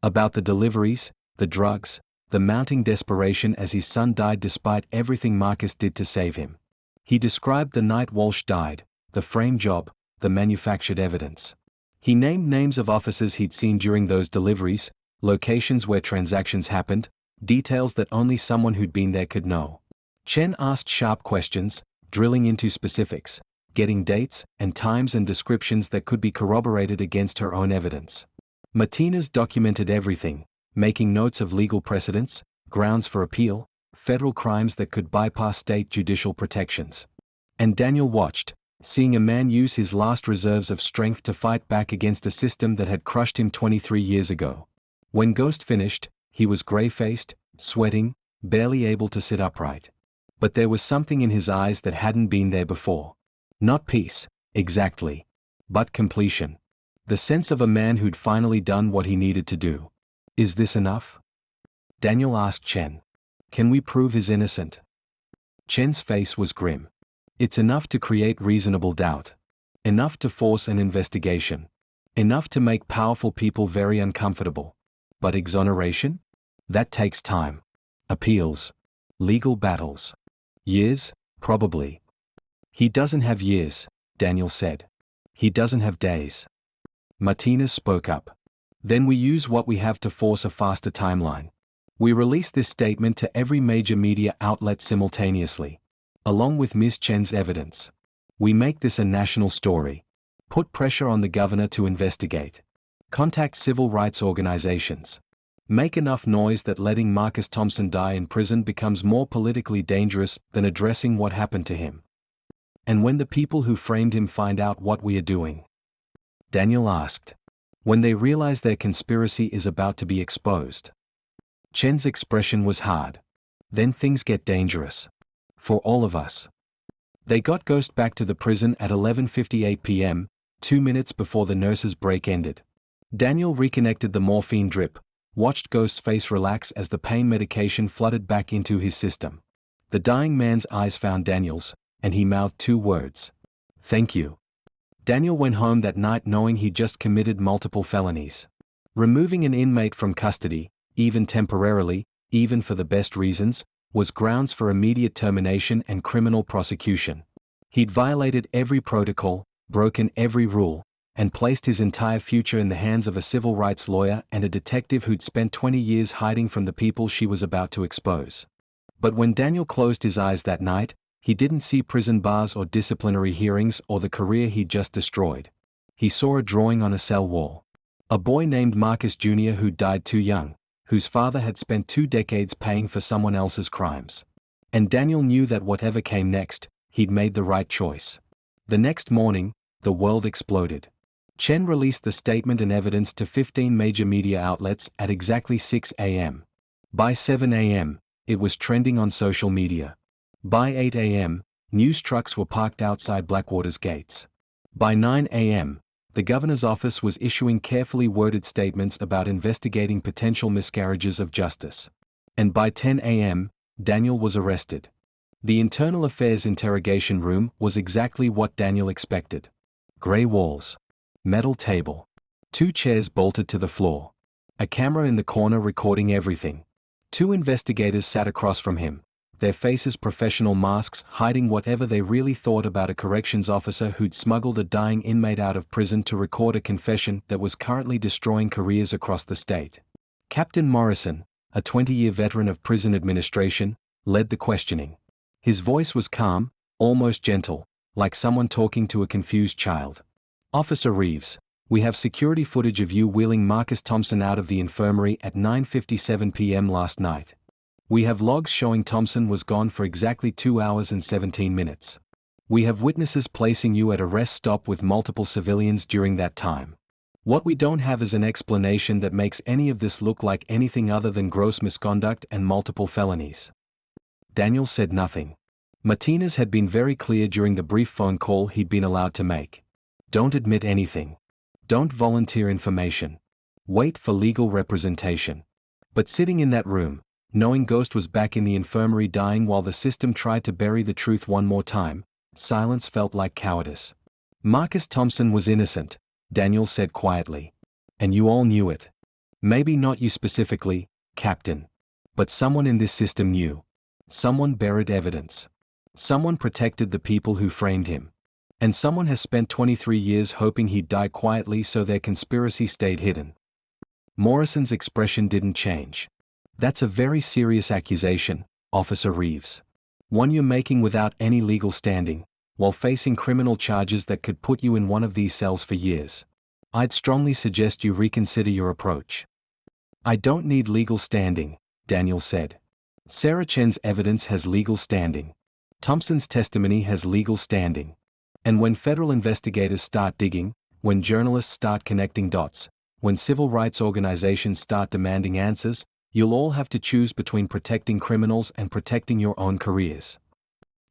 About the deliveries, the drugs, the mounting desperation as his son died despite everything Marcus did to save him. He described the night Walsh died, the frame job, the manufactured evidence. He named names of officers he'd seen during those deliveries, locations where transactions happened, details that only someone who'd been there could know. Chen asked sharp questions, drilling into specifics, getting dates and times and descriptions that could be corroborated against her own evidence. Martinez documented everything, making notes of legal precedents, grounds for appeal, federal crimes that could bypass state judicial protections. And Daniel watched, seeing a man use his last reserves of strength to fight back against a system that had crushed him 23 years ago. When Ghost finished, he was gray-faced, sweating, barely able to sit upright. But there was something in his eyes that hadn't been there before. Not peace, exactly. But completion. The sense of a man who'd finally done what he needed to do. "Is this enough?" Daniel asked Chen. "Can we prove he's innocent?" Chen's face was grim. "It's enough to create reasonable doubt. Enough to force an investigation. Enough to make powerful people very uncomfortable. But exoneration? That takes time. Appeals. Legal battles. Years, probably." "He doesn't have years," Daniel said. "He doesn't have days." Martinez spoke up. "Then we use what we have to force a faster timeline. We release this statement to every major media outlet simultaneously, along with Ms. Chen's evidence. We make this a national story. Put pressure on the governor to investigate. Contact civil rights organizations. Make enough noise that letting Marcus Thompson die in prison becomes more politically dangerous than addressing what happened to him. And when the people who framed him find out what we are doing?" Daniel asked. "When they realize their conspiracy is about to be exposed." Chen's expression was hard. "Then things get dangerous. For all of us." They got Ghost back to the prison at 11:58 p.m., 2 minutes before the nurse's break ended. Daniel reconnected the morphine drip, watched Ghost's face relax as the pain medication flooded back into his system. The dying man's eyes found Daniel's, and he mouthed 2 words. "Thank you." Daniel went home that night knowing he'd just committed multiple felonies. Removing an inmate from custody, even temporarily, even for the best reasons, was grounds for immediate termination and criminal prosecution. He'd violated every protocol, broken every rule, and placed his entire future in the hands of a civil rights lawyer and a detective who'd spent 20 years hiding from the people she was about to expose. But when Daniel closed his eyes that night, he didn't see prison bars or disciplinary hearings or the career he'd just destroyed. He saw a drawing on a cell wall. A boy named Marcus Jr. who died too young, whose father had spent 2 decades paying for someone else's crimes. And Daniel knew that whatever came next, he'd made the right choice. The next morning, the world exploded. Chen released the statement and evidence to 15 major media outlets at exactly 6 a.m. By 7 a.m., it was trending on social media. By 8 a.m., news trucks were parked outside Blackwater's gates. By 9 a.m., the governor's office was issuing carefully worded statements about investigating potential miscarriages of justice. And by 10 a.m., Daniel was arrested. The Internal Affairs interrogation room was exactly what Daniel expected. Gray walls. Metal table. 2 chairs bolted to the floor. A camera in the corner recording everything. 2 investigators sat across from him, their faces professional masks hiding whatever they really thought about a corrections officer who'd smuggled a dying inmate out of prison to record a confession that was currently destroying careers across the state. Captain Morrison, a 20-year veteran of prison administration, led the questioning. His voice was calm, almost gentle, like someone talking to a confused child. "Officer Reeves, we have security footage of you wheeling Marcus Thompson out of the infirmary at 9:57 p.m. last night. We have logs showing Thompson was gone for exactly 2 hours and 17 minutes. We have witnesses placing you at a rest stop with multiple civilians during that time. What we don't have is an explanation that makes any of this look like anything other than gross misconduct and multiple felonies." Daniel said nothing. Martinez had been very clear during the brief phone call he'd been allowed to make. Don't admit anything. Don't volunteer information. Wait for legal representation. But sitting in that room, knowing Ghost was back in the infirmary dying while the system tried to bury the truth one more time, silence felt like cowardice. "Marcus Thompson was innocent," Daniel said quietly. "And you all knew it. Maybe not you specifically, Captain. But someone in this system knew. Someone buried evidence. Someone protected the people who framed him. And someone has spent 23 years hoping he'd die quietly so their conspiracy stayed hidden." Morrison's expression didn't change. "That's a very serious accusation, Officer Reeves. One you're making without any legal standing, while facing criminal charges that could put you in one of these cells for years. I'd strongly suggest you reconsider your approach." "I don't need legal standing," Daniel said. "Sarah Chen's evidence has legal standing. Thompson's testimony has legal standing. And when federal investigators start digging, when journalists start connecting dots, when civil rights organizations start demanding answers, you'll all have to choose between protecting criminals and protecting your own careers."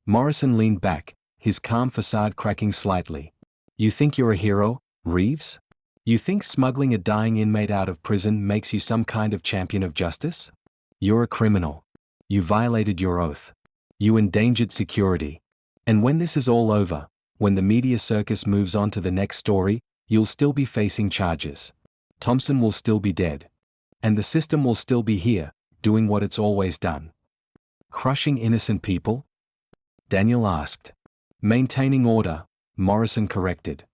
Morrison leaned back, his calm facade cracking slightly. "You think you're a hero, Reeves? You think smuggling a dying inmate out of prison makes you some kind of champion of justice? You're a criminal. You violated your oath. You endangered security. And when this is all over, when the media circus moves on to the next story, you'll still be facing charges. Thompson will still be dead. And the system will still be here, doing what it's always done." "Crushing innocent people?" Daniel asked. "Maintaining order," Morrison corrected.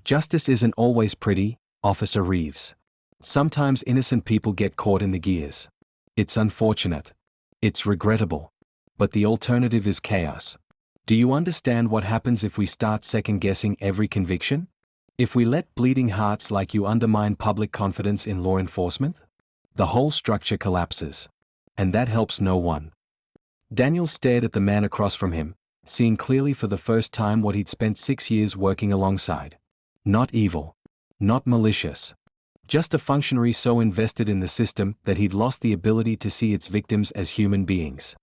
"Justice isn't always pretty, Officer Reeves. Sometimes innocent people get caught in the gears. It's unfortunate. It's regrettable. But the alternative is chaos. Do you understand what happens if we start second-guessing every conviction? If we let bleeding hearts like you undermine public confidence in law enforcement? The whole structure collapses. And that helps no one." Daniel stared at the man across from him, seeing clearly for the first time what he'd spent 6 years working alongside. Not evil. Not malicious. Just a functionary so invested in the system that he'd lost the ability to see its victims as human beings.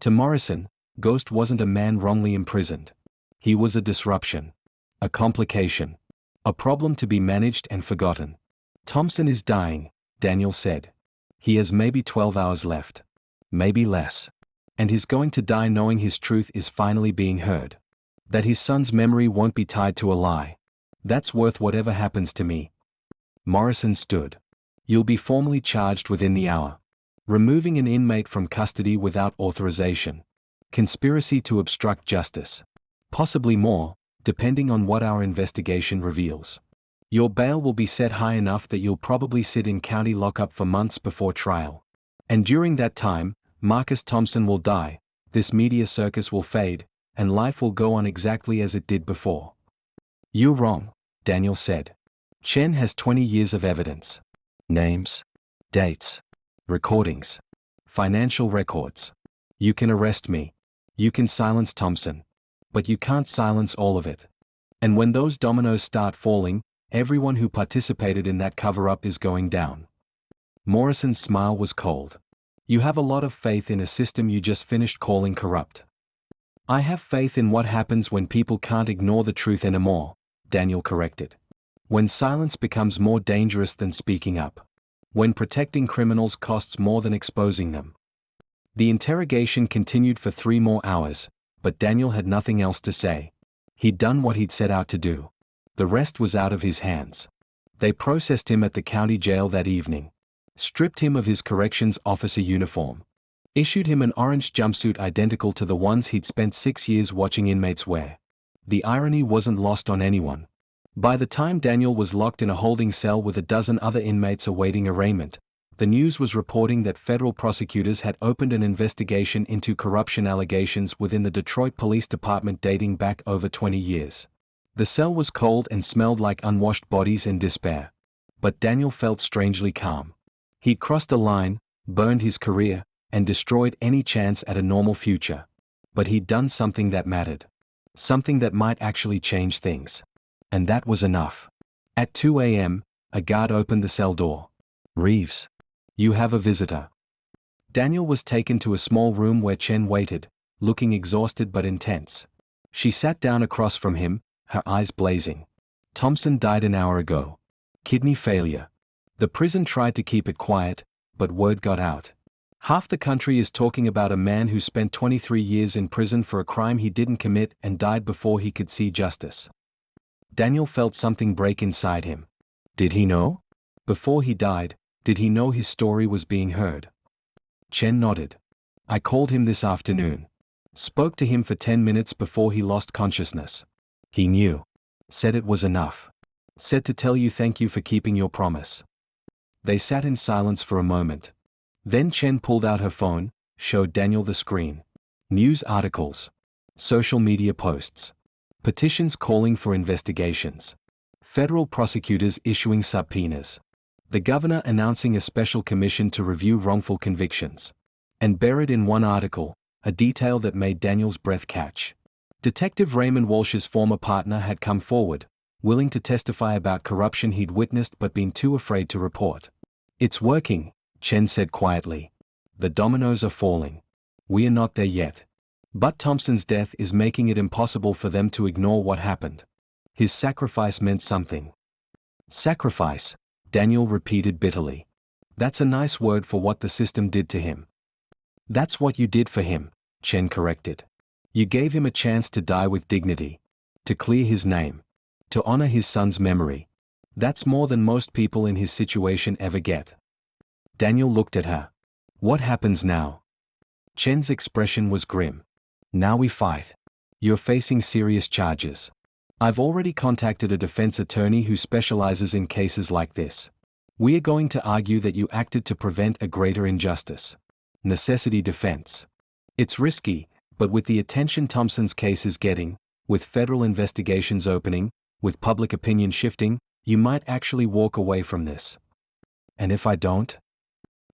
To Morrison, Ghost wasn't a man wrongly imprisoned. He was a disruption. A complication. A problem to be managed and forgotten. "Thompson is dying," Daniel said. "He has maybe 12 hours left. Maybe less. And he's going to die knowing his truth is finally being heard. That his son's memory won't be tied to a lie. That's worth whatever happens to me." Morrison stood. "You'll be formally charged within the hour. Removing an inmate from custody without authorization. Conspiracy to obstruct justice. Possibly more, depending on what our investigation reveals. Your bail will be set high enough that you'll probably sit in county lockup for months before trial. And during that time, Marcus Thompson will die, this media circus will fade, and life will go on exactly as it did before." "You're wrong," Daniel said. "Chen has 20 years of evidence. Names. Dates. Recordings. Financial records. You can arrest me. You can silence Thompson. But you can't silence all of it. And when those dominoes start falling, everyone who participated in that cover-up is going down." Morrison's smile was cold. "You have a lot of faith in a system you just finished calling corrupt." "I have faith in what happens when people can't ignore the truth anymore," Daniel corrected. "When silence becomes more dangerous than speaking up. When protecting criminals costs more than exposing them." The interrogation continued for 3 more hours, but Daniel had nothing else to say. He'd done what he'd set out to do. The rest was out of his hands. They processed him at the county jail that evening. Stripped him of his corrections officer uniform. Issued him an orange jumpsuit identical to the ones he'd spent 6 years watching inmates wear. The irony wasn't lost on anyone. By the time Daniel was locked in a holding cell with a dozen other inmates awaiting arraignment, the news was reporting that federal prosecutors had opened an investigation into corruption allegations within the Detroit Police Department dating back over 20 years. The cell was cold and smelled like unwashed bodies and despair. But Daniel felt strangely calm. He'd crossed a line, burned his career, and destroyed any chance at a normal future. But he'd done something that mattered. Something that might actually change things. And that was enough. At 2 a.m., a guard opened the cell door. "Reeves, you have a visitor." Daniel was taken to a small room where Chen waited, looking exhausted but intense. She sat down across from him, her eyes blazing. "Thompson died an hour ago. Kidney failure." The prison tried to keep it quiet, but word got out. Half the country is talking about a man who spent 23 years in prison for a crime he didn't commit and died before he could see justice. Daniel felt something break inside him. Did he know? Before he died, did he know his story was being heard? Chen nodded. "I called him this afternoon. Spoke to him for 10 minutes before he lost consciousness. He knew. Said it was enough. Said to tell you thank you for keeping your promise." They sat in silence for a moment. Then Chen pulled out her phone, showed Daniel the screen. News articles. Social media posts. Petitions calling for investigations. Federal prosecutors issuing subpoenas. The governor announcing a special commission to review wrongful convictions. And buried in one article, a detail that made Daniel's breath catch. Detective Raymond Walsh's former partner had come forward, willing to testify about corruption he'd witnessed but been too afraid to report. "It's working," Chen said quietly. "The dominoes are falling. We are not there yet. But Thompson's death is making it impossible for them to ignore what happened. His sacrifice meant something." "Sacrifice," Daniel repeated bitterly. "That's a nice word for what the system did to him." "That's what you did for him," Chen corrected. "You gave him a chance to die with dignity. To clear his name. To honor his son's memory. That's more than most people in his situation ever get." Daniel looked at her. "What happens now?" Chen's expression was grim. "Now we fight. You're facing serious charges. I've already contacted a defense attorney who specializes in cases like this. We are going to argue that you acted to prevent a greater injustice. Necessity defense. It's risky, but with the attention Thompson's case is getting, with federal investigations opening, with public opinion shifting, you might actually walk away from this." "And if I don't?"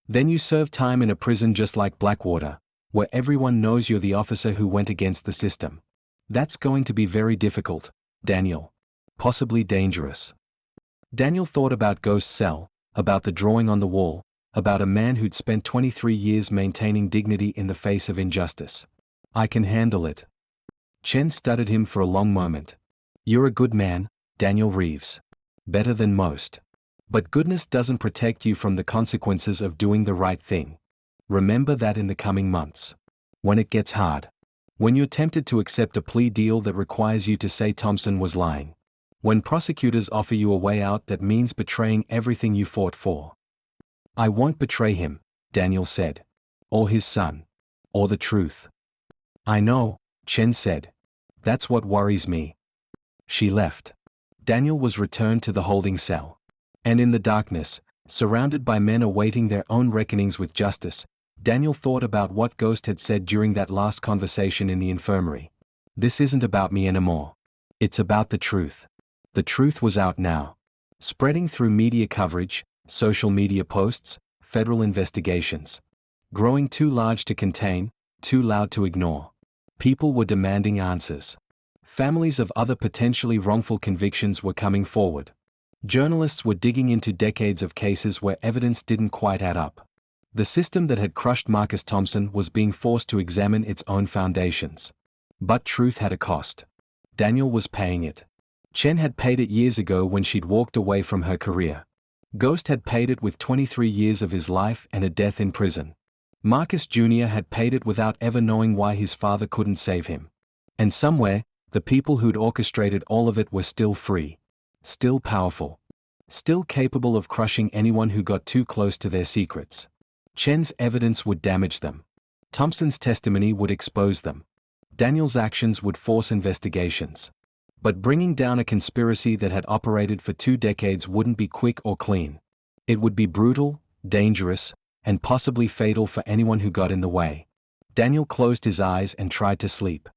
"Then you serve time in a prison just like Blackwater, where everyone knows you're the officer who went against the system. That's going to be very difficult, Daniel. Possibly dangerous." Daniel thought about Ghost's cell, about the drawing on the wall, about a man who'd spent 23 years maintaining dignity in the face of injustice. "I can handle it." Chen studied him for a long moment. "You're a good man, Daniel Reeves. Better than most. But goodness doesn't protect you from the consequences of doing the right thing. Remember that in the coming months. When it gets hard. When you're tempted to accept a plea deal that requires you to say Thompson was lying. When prosecutors offer you a way out that means betraying everything you fought for." "I won't betray him," Daniel said. "Or his son. Or the truth." "I know," Chen said. "That's what worries me." She left. Daniel was returned to the holding cell. And in the darkness, surrounded by men awaiting their own reckonings with justice, Daniel thought about what Ghost had said during that last conversation in the infirmary. "This isn't about me anymore. It's about the truth." The truth was out now. Spreading through media coverage, social media posts, federal investigations. Growing too large to contain, too loud to ignore. People were demanding answers. Families of other potentially wrongful convictions were coming forward. Journalists were digging into decades of cases where evidence didn't quite add up. The system that had crushed Marcus Thompson was being forced to examine its own foundations. But truth had a cost. Daniel was paying it. Chen had paid it years ago when she'd walked away from her career. Ghost had paid it with 23 years of his life and a death in prison. Marcus Jr. had paid it without ever knowing why his father couldn't save him. And somewhere, the people who'd orchestrated all of it were still free. Still powerful. Still capable of crushing anyone who got too close to their secrets. Chen's evidence would damage them. Thompson's testimony would expose them. Daniel's actions would force investigations. But bringing down a conspiracy that had operated for 2 decades wouldn't be quick or clean. It would be brutal, dangerous, and possibly fatal for anyone who got in the way. Daniel closed his eyes and tried to sleep.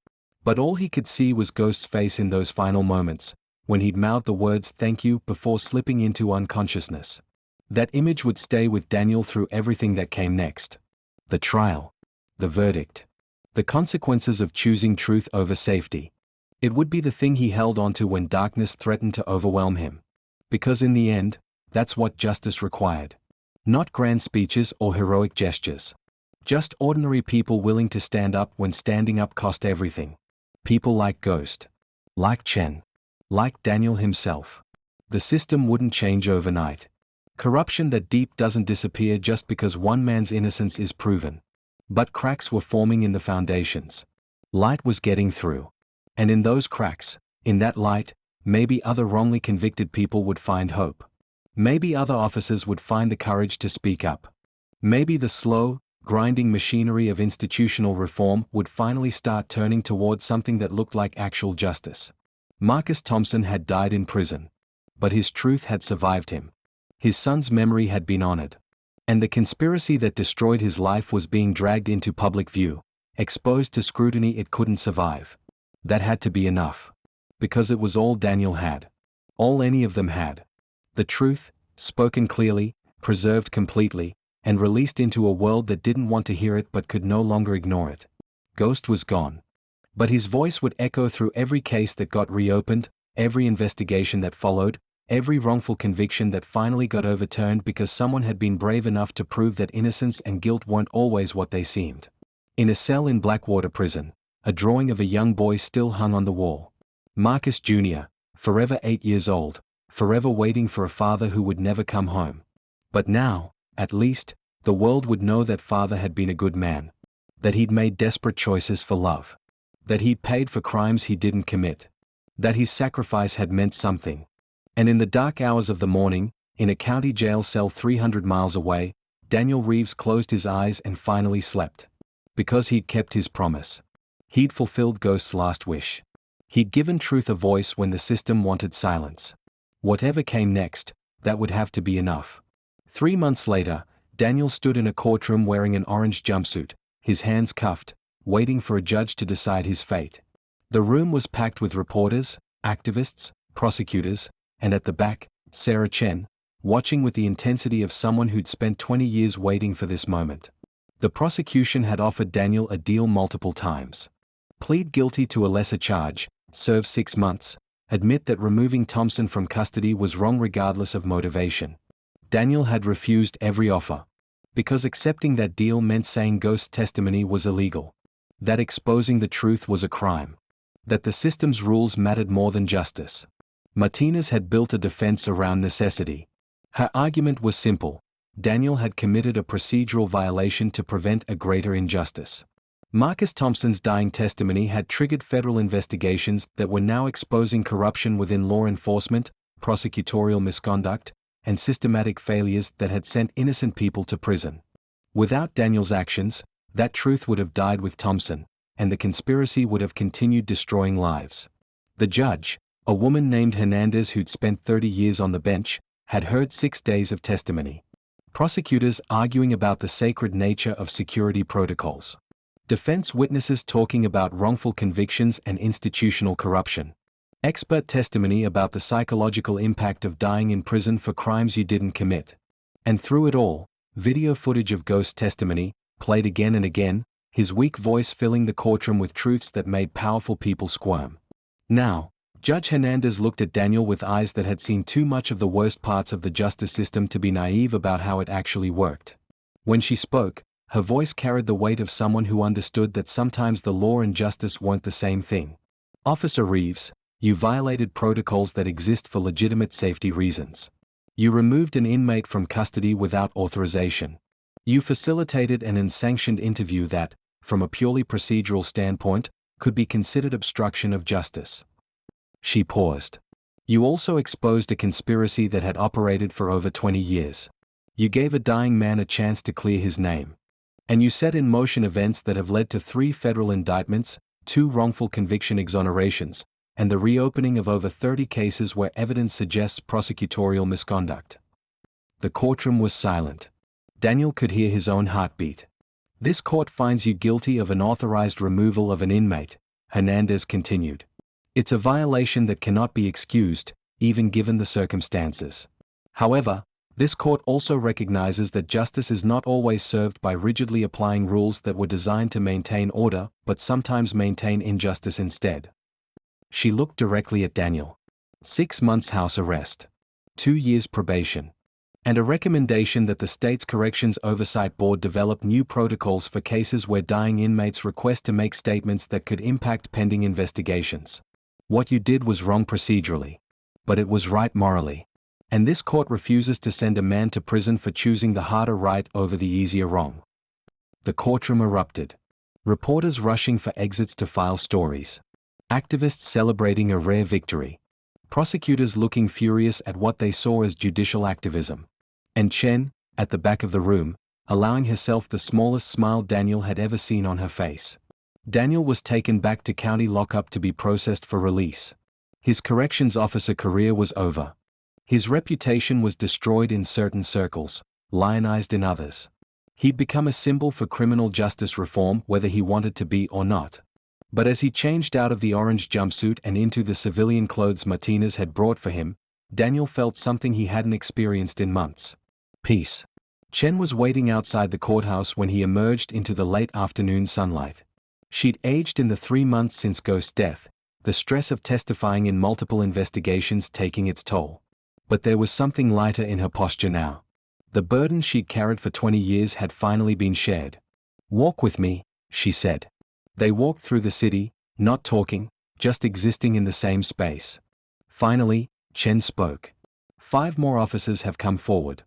But all he could see was Ghost's face in those final moments, when he'd mouthed the words "thank you" before slipping into unconsciousness. That image would stay with Daniel through everything that came next. The trial. The verdict. The consequences of choosing truth over safety. It would be the thing he held onto when darkness threatened to overwhelm him. Because in the end, that's what justice required. Not grand speeches or heroic gestures. Just ordinary people willing to stand up when standing up cost everything. People like Ghost. Like Chen. Like Daniel himself. The system wouldn't change overnight. Corruption that deep doesn't disappear just because one man's innocence is proven. But cracks were forming in the foundations. Light was getting through. And in those cracks, in that light, maybe other wrongly convicted people would find hope. Maybe other officers would find the courage to speak up. Maybe the slow, grinding machinery of institutional reform would finally start turning towards something that looked like actual justice. Marcus Thompson had died in prison. But his truth had survived him. His son's memory had been honored. And the conspiracy that destroyed his life was being dragged into public view, exposed to scrutiny it couldn't survive. That had to be enough. Because it was all Daniel had. All any of them had. The truth, spoken clearly, preserved completely, and released into a world that didn't want to hear it but could no longer ignore it. Ghost was gone. But his voice would echo through every case that got reopened, every investigation that followed, every wrongful conviction that finally got overturned because someone had been brave enough to prove that innocence and guilt weren't always what they seemed. In a cell in Blackwater Prison, a drawing of a young boy still hung on the wall. Marcus Jr., forever 8 years old, forever waiting for a father who would never come home. But now, at least, the world would know that father had been a good man. That he'd made desperate choices for love. That he'd paid for crimes he didn't commit. That his sacrifice had meant something. And in the dark hours of the morning, in a county jail cell 300 miles away, Daniel Reeves closed his eyes and finally slept. Because he'd kept his promise. He'd fulfilled Ghost's last wish. He'd given truth a voice when the system wanted silence. Whatever came next, that would have to be enough. 3 months later, Daniel stood in a courtroom wearing an orange jumpsuit, his hands cuffed, waiting for a judge to decide his fate. The room was packed with reporters, activists, prosecutors, and at the back, Sarah Chen, watching with the intensity of someone who'd spent 20 years waiting for this moment. The prosecution had offered Daniel a deal multiple times. Plead guilty to a lesser charge, serve 6 months, admit that removing Thompson from custody was wrong regardless of motivation. Daniel had refused every offer. Because accepting that deal meant saying Ghost's testimony was illegal. That exposing the truth was a crime. That the system's rules mattered more than justice. Martinez had built a defense around necessity. Her argument was simple. Daniel had committed a procedural violation to prevent a greater injustice. Marcus Thompson's dying testimony had triggered federal investigations that were now exposing corruption within law enforcement, prosecutorial misconduct, and systematic failures that had sent innocent people to prison. Without Daniel's actions, that truth would have died with Thompson, and the conspiracy would have continued destroying lives. The judge, a woman named Hernandez who'd spent 30 years on the bench, had heard 6 days of testimony. Prosecutors arguing about the sacred nature of security protocols. Defense witnesses talking about wrongful convictions and institutional corruption. Expert testimony about the psychological impact of dying in prison for crimes you didn't commit. And through it all, video footage of Ghost's testimony, played again and again, his weak voice filling the courtroom with truths that made powerful people squirm. Now, Judge Hernandez looked at Daniel with eyes that had seen too much of the worst parts of the justice system to be naive about how it actually worked. When she spoke, her voice carried the weight of someone who understood that sometimes the law and justice weren't the same thing. Officer Reeves, you violated protocols that exist for legitimate safety reasons. You removed an inmate from custody without authorization. You facilitated an unsanctioned interview that, from a purely procedural standpoint, could be considered obstruction of justice. She paused. You also exposed a conspiracy that had operated for over 20 years. You gave a dying man a chance to clear his name. And you set in motion events that have led to 3 federal indictments, 2 wrongful conviction exonerations, and the reopening of over 30 cases where evidence suggests prosecutorial misconduct. The courtroom was silent. Daniel could hear his own heartbeat. This court finds you guilty of unauthorized removal of an inmate, Hernandez continued. It's a violation that cannot be excused, even given the circumstances. However, this court also recognizes that justice is not always served by rigidly applying rules that were designed to maintain order, but sometimes maintain injustice instead. She looked directly at Daniel. 6 months house arrest. 2 years probation. And a recommendation that the state's Corrections Oversight Board develop new protocols for cases where dying inmates request to make statements that could impact pending investigations. What you did was wrong procedurally. But it was right morally. And this court refuses to send a man to prison for choosing the harder right over the easier wrong. The courtroom erupted. Reporters rushing for exits to file stories. Activists celebrating a rare victory. Prosecutors looking furious at what they saw as judicial activism. And Chen, at the back of the room, allowing herself the smallest smile Daniel had ever seen on her face. Daniel was taken back to county lockup to be processed for release. His corrections officer career was over. His reputation was destroyed in certain circles, lionized in others. He'd become a symbol for criminal justice reform whether he wanted to be or not. But as he changed out of the orange jumpsuit and into the civilian clothes Martinez had brought for him, Daniel felt something he hadn't experienced in months. Peace. Chen was waiting outside the courthouse when he emerged into the late afternoon sunlight. She'd aged in the 3 months since Ghost's death, the stress of testifying in multiple investigations taking its toll. But there was something lighter in her posture now. The burden she'd carried for 20 years had finally been shared. "Walk with me," she said. They walked through the city, not talking, just existing in the same space. Finally, Chen spoke. 5 more officers have come forward.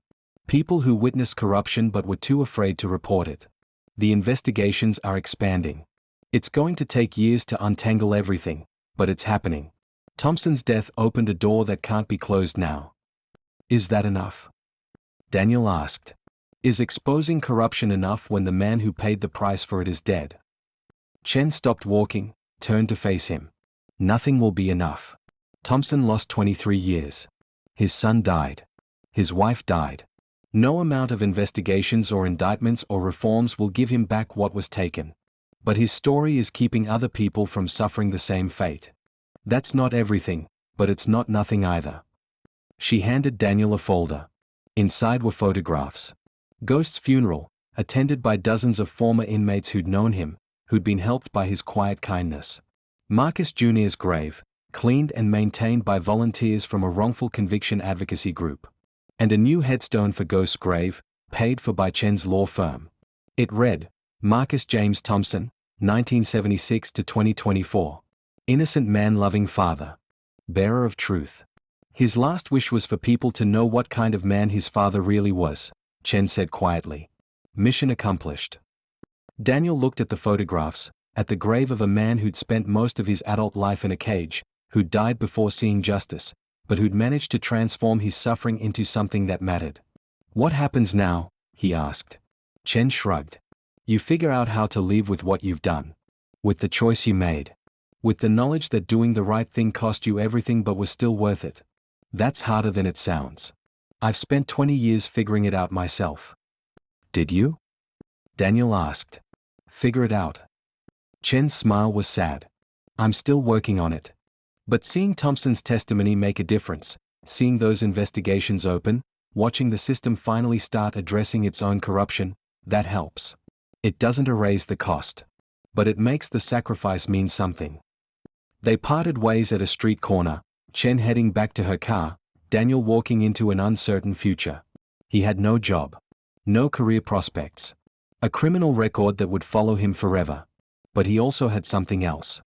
People who witnessed corruption but were too afraid to report it. The investigations are expanding. It's going to take years to untangle everything, but it's happening. Thompson's death opened a door that can't be closed now. Is that enough? Daniel asked. Is exposing corruption enough when the man who paid the price for it is dead? Chen stopped walking, turned to face him. Nothing will be enough. Thompson lost 23 years. His son died. His wife died. No amount of investigations or indictments or reforms will give him back what was taken. But his story is keeping other people from suffering the same fate. That's not everything, but it's not nothing either. She handed Daniel a folder. Inside were photographs. Ghost's funeral, attended by dozens of former inmates who'd known him, who'd been helped by his quiet kindness. Marcus Jr.'s grave, cleaned and maintained by volunteers from a wrongful conviction advocacy group. And a new headstone for Ghost's grave, paid for by Chen's law firm. It read, Marcus James Thompson, 1976 to 2024. Innocent man loving father. Bearer of truth. His last wish was for people to know what kind of man his father really was, Chen said quietly. Mission accomplished. Daniel looked at the photographs, at the grave of a man who'd spent most of his adult life in a cage, who'd died before seeing justice, but who'd managed to transform his suffering into something that mattered. What happens now? He asked. Chen shrugged. You figure out how to live with what you've done. With the choice you made. With the knowledge that doing the right thing cost you everything but was still worth it. That's harder than it sounds. I've spent 20 years figuring it out myself. Did you? Daniel asked. Figure it out. Chen's smile was sad. I'm still working on it. But seeing Thompson's testimony make a difference, seeing those investigations open, watching the system finally start addressing its own corruption, that helps. It doesn't erase the cost. But it makes the sacrifice mean something. They parted ways at a street corner, Chen heading back to her car, Daniel walking into an uncertain future. He had no job. No career prospects. A criminal record that would follow him forever. But he also had something else.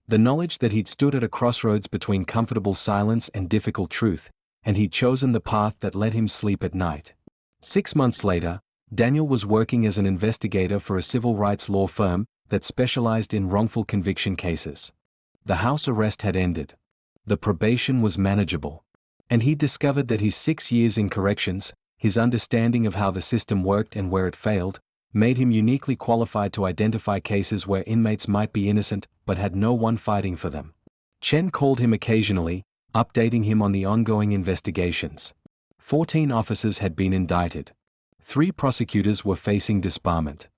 The knowledge that he'd stood at a crossroads between comfortable silence and difficult truth, and he'd chosen the path that let him sleep at night. 6 months later, Daniel was working as an investigator for a civil rights law firm that specialized in wrongful conviction cases. The house arrest had ended. The probation was manageable. And he discovered that his 6 years in corrections, his understanding of how the system worked and where it failed, made him uniquely qualified to identify cases where inmates might be innocent but had no one fighting for them. Chen called him occasionally, updating him on the ongoing investigations. 14 officers had been indicted. 3 prosecutors were facing disbarment.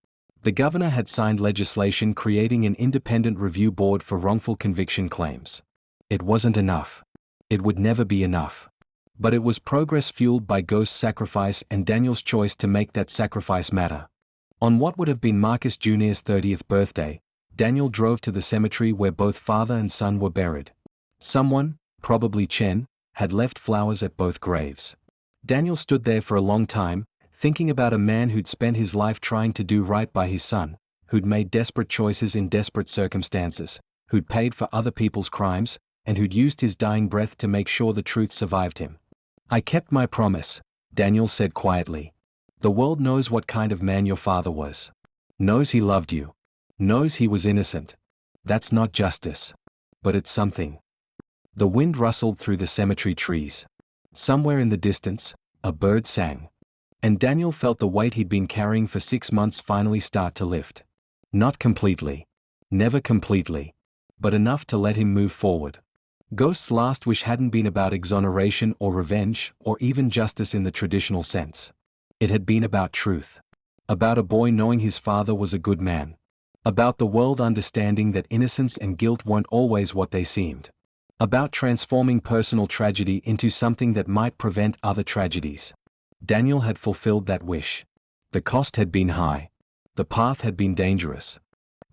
The governor had signed legislation creating an independent review board for wrongful conviction claims. It wasn't enough. It would never be enough. But it was progress fueled by Ghost's sacrifice and Daniel's choice to make that sacrifice matter. On what would have been Marcus Jr.'s 30th birthday, Daniel drove to the cemetery where both father and son were buried. Someone, probably Chen, had left flowers at both graves. Daniel stood there for a long time, thinking about a man who'd spent his life trying to do right by his son, who'd made desperate choices in desperate circumstances, who'd paid for other people's crimes, and who'd used his dying breath to make sure the truth survived him. "I kept my promise," Daniel said quietly. "The world knows what kind of man your father was. Knows he loved you. Knows he was innocent. That's not justice. But it's something." The wind rustled through the cemetery trees. Somewhere in the distance, a bird sang. And Daniel felt the weight he'd been carrying for 6 months finally start to lift. Not completely. Never completely. But enough to let him move forward. Ghost's last wish hadn't been about exoneration or revenge or even justice in the traditional sense. It had been about truth. About a boy knowing his father was a good man. About the world understanding that innocence and guilt weren't always what they seemed. About transforming personal tragedy into something that might prevent other tragedies. Daniel had fulfilled that wish. The cost had been high. The path had been dangerous.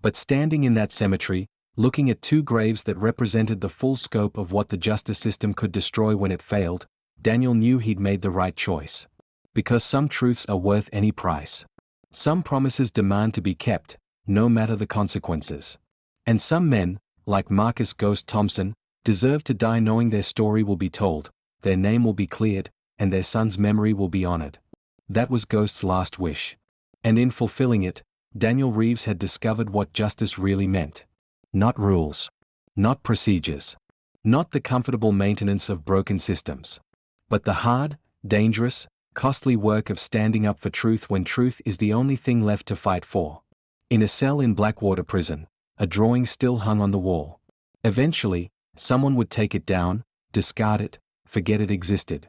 But standing in that cemetery, looking at 2 graves that represented the full scope of what the justice system could destroy when it failed, Daniel knew he'd made the right choice. Because some truths are worth any price. Some promises demand to be kept, no matter the consequences. And some men, like Marcus "Ghost" Thompson, deserve to die knowing their story will be told, their name will be cleared, and their son's memory will be honored. That was Ghost's last wish. And in fulfilling it, Daniel Reeves had discovered what justice really meant. Not rules. Not procedures. Not the comfortable maintenance of broken systems. But the hard, dangerous, costly work of standing up for truth when truth is the only thing left to fight for. In a cell in Blackwater prison, a drawing still hung on the wall. Eventually, someone would take it down, discard it, forget it existed.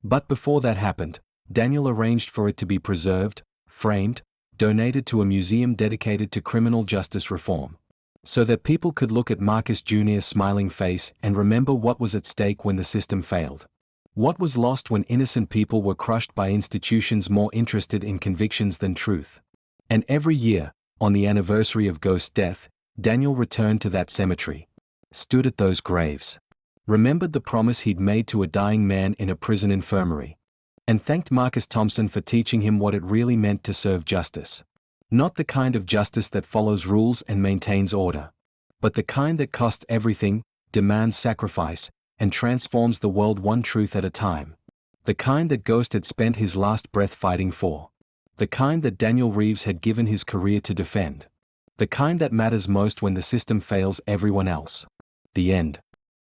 But before that happened, Daniel arranged for it to be preserved, framed, donated to a museum dedicated to criminal justice reform. So that people could look at Marcus Jr.'s smiling face and remember what was at stake when the system failed. What was lost when innocent people were crushed by institutions more interested in convictions than truth. And every year, on the anniversary of Ghost's death, Daniel returned to that cemetery. Stood at those graves. Remembered the promise he'd made to a dying man in a prison infirmary. And thanked Marcus Thompson for teaching him what it really meant to serve justice. Not the kind of justice that follows rules and maintains order. But the kind that costs everything, demands sacrifice, and transforms the world one truth at a time. The kind that Ghost had spent his last breath fighting for. The kind that Daniel Reeves had given his career to defend. The kind that matters most when the system fails everyone else. The end.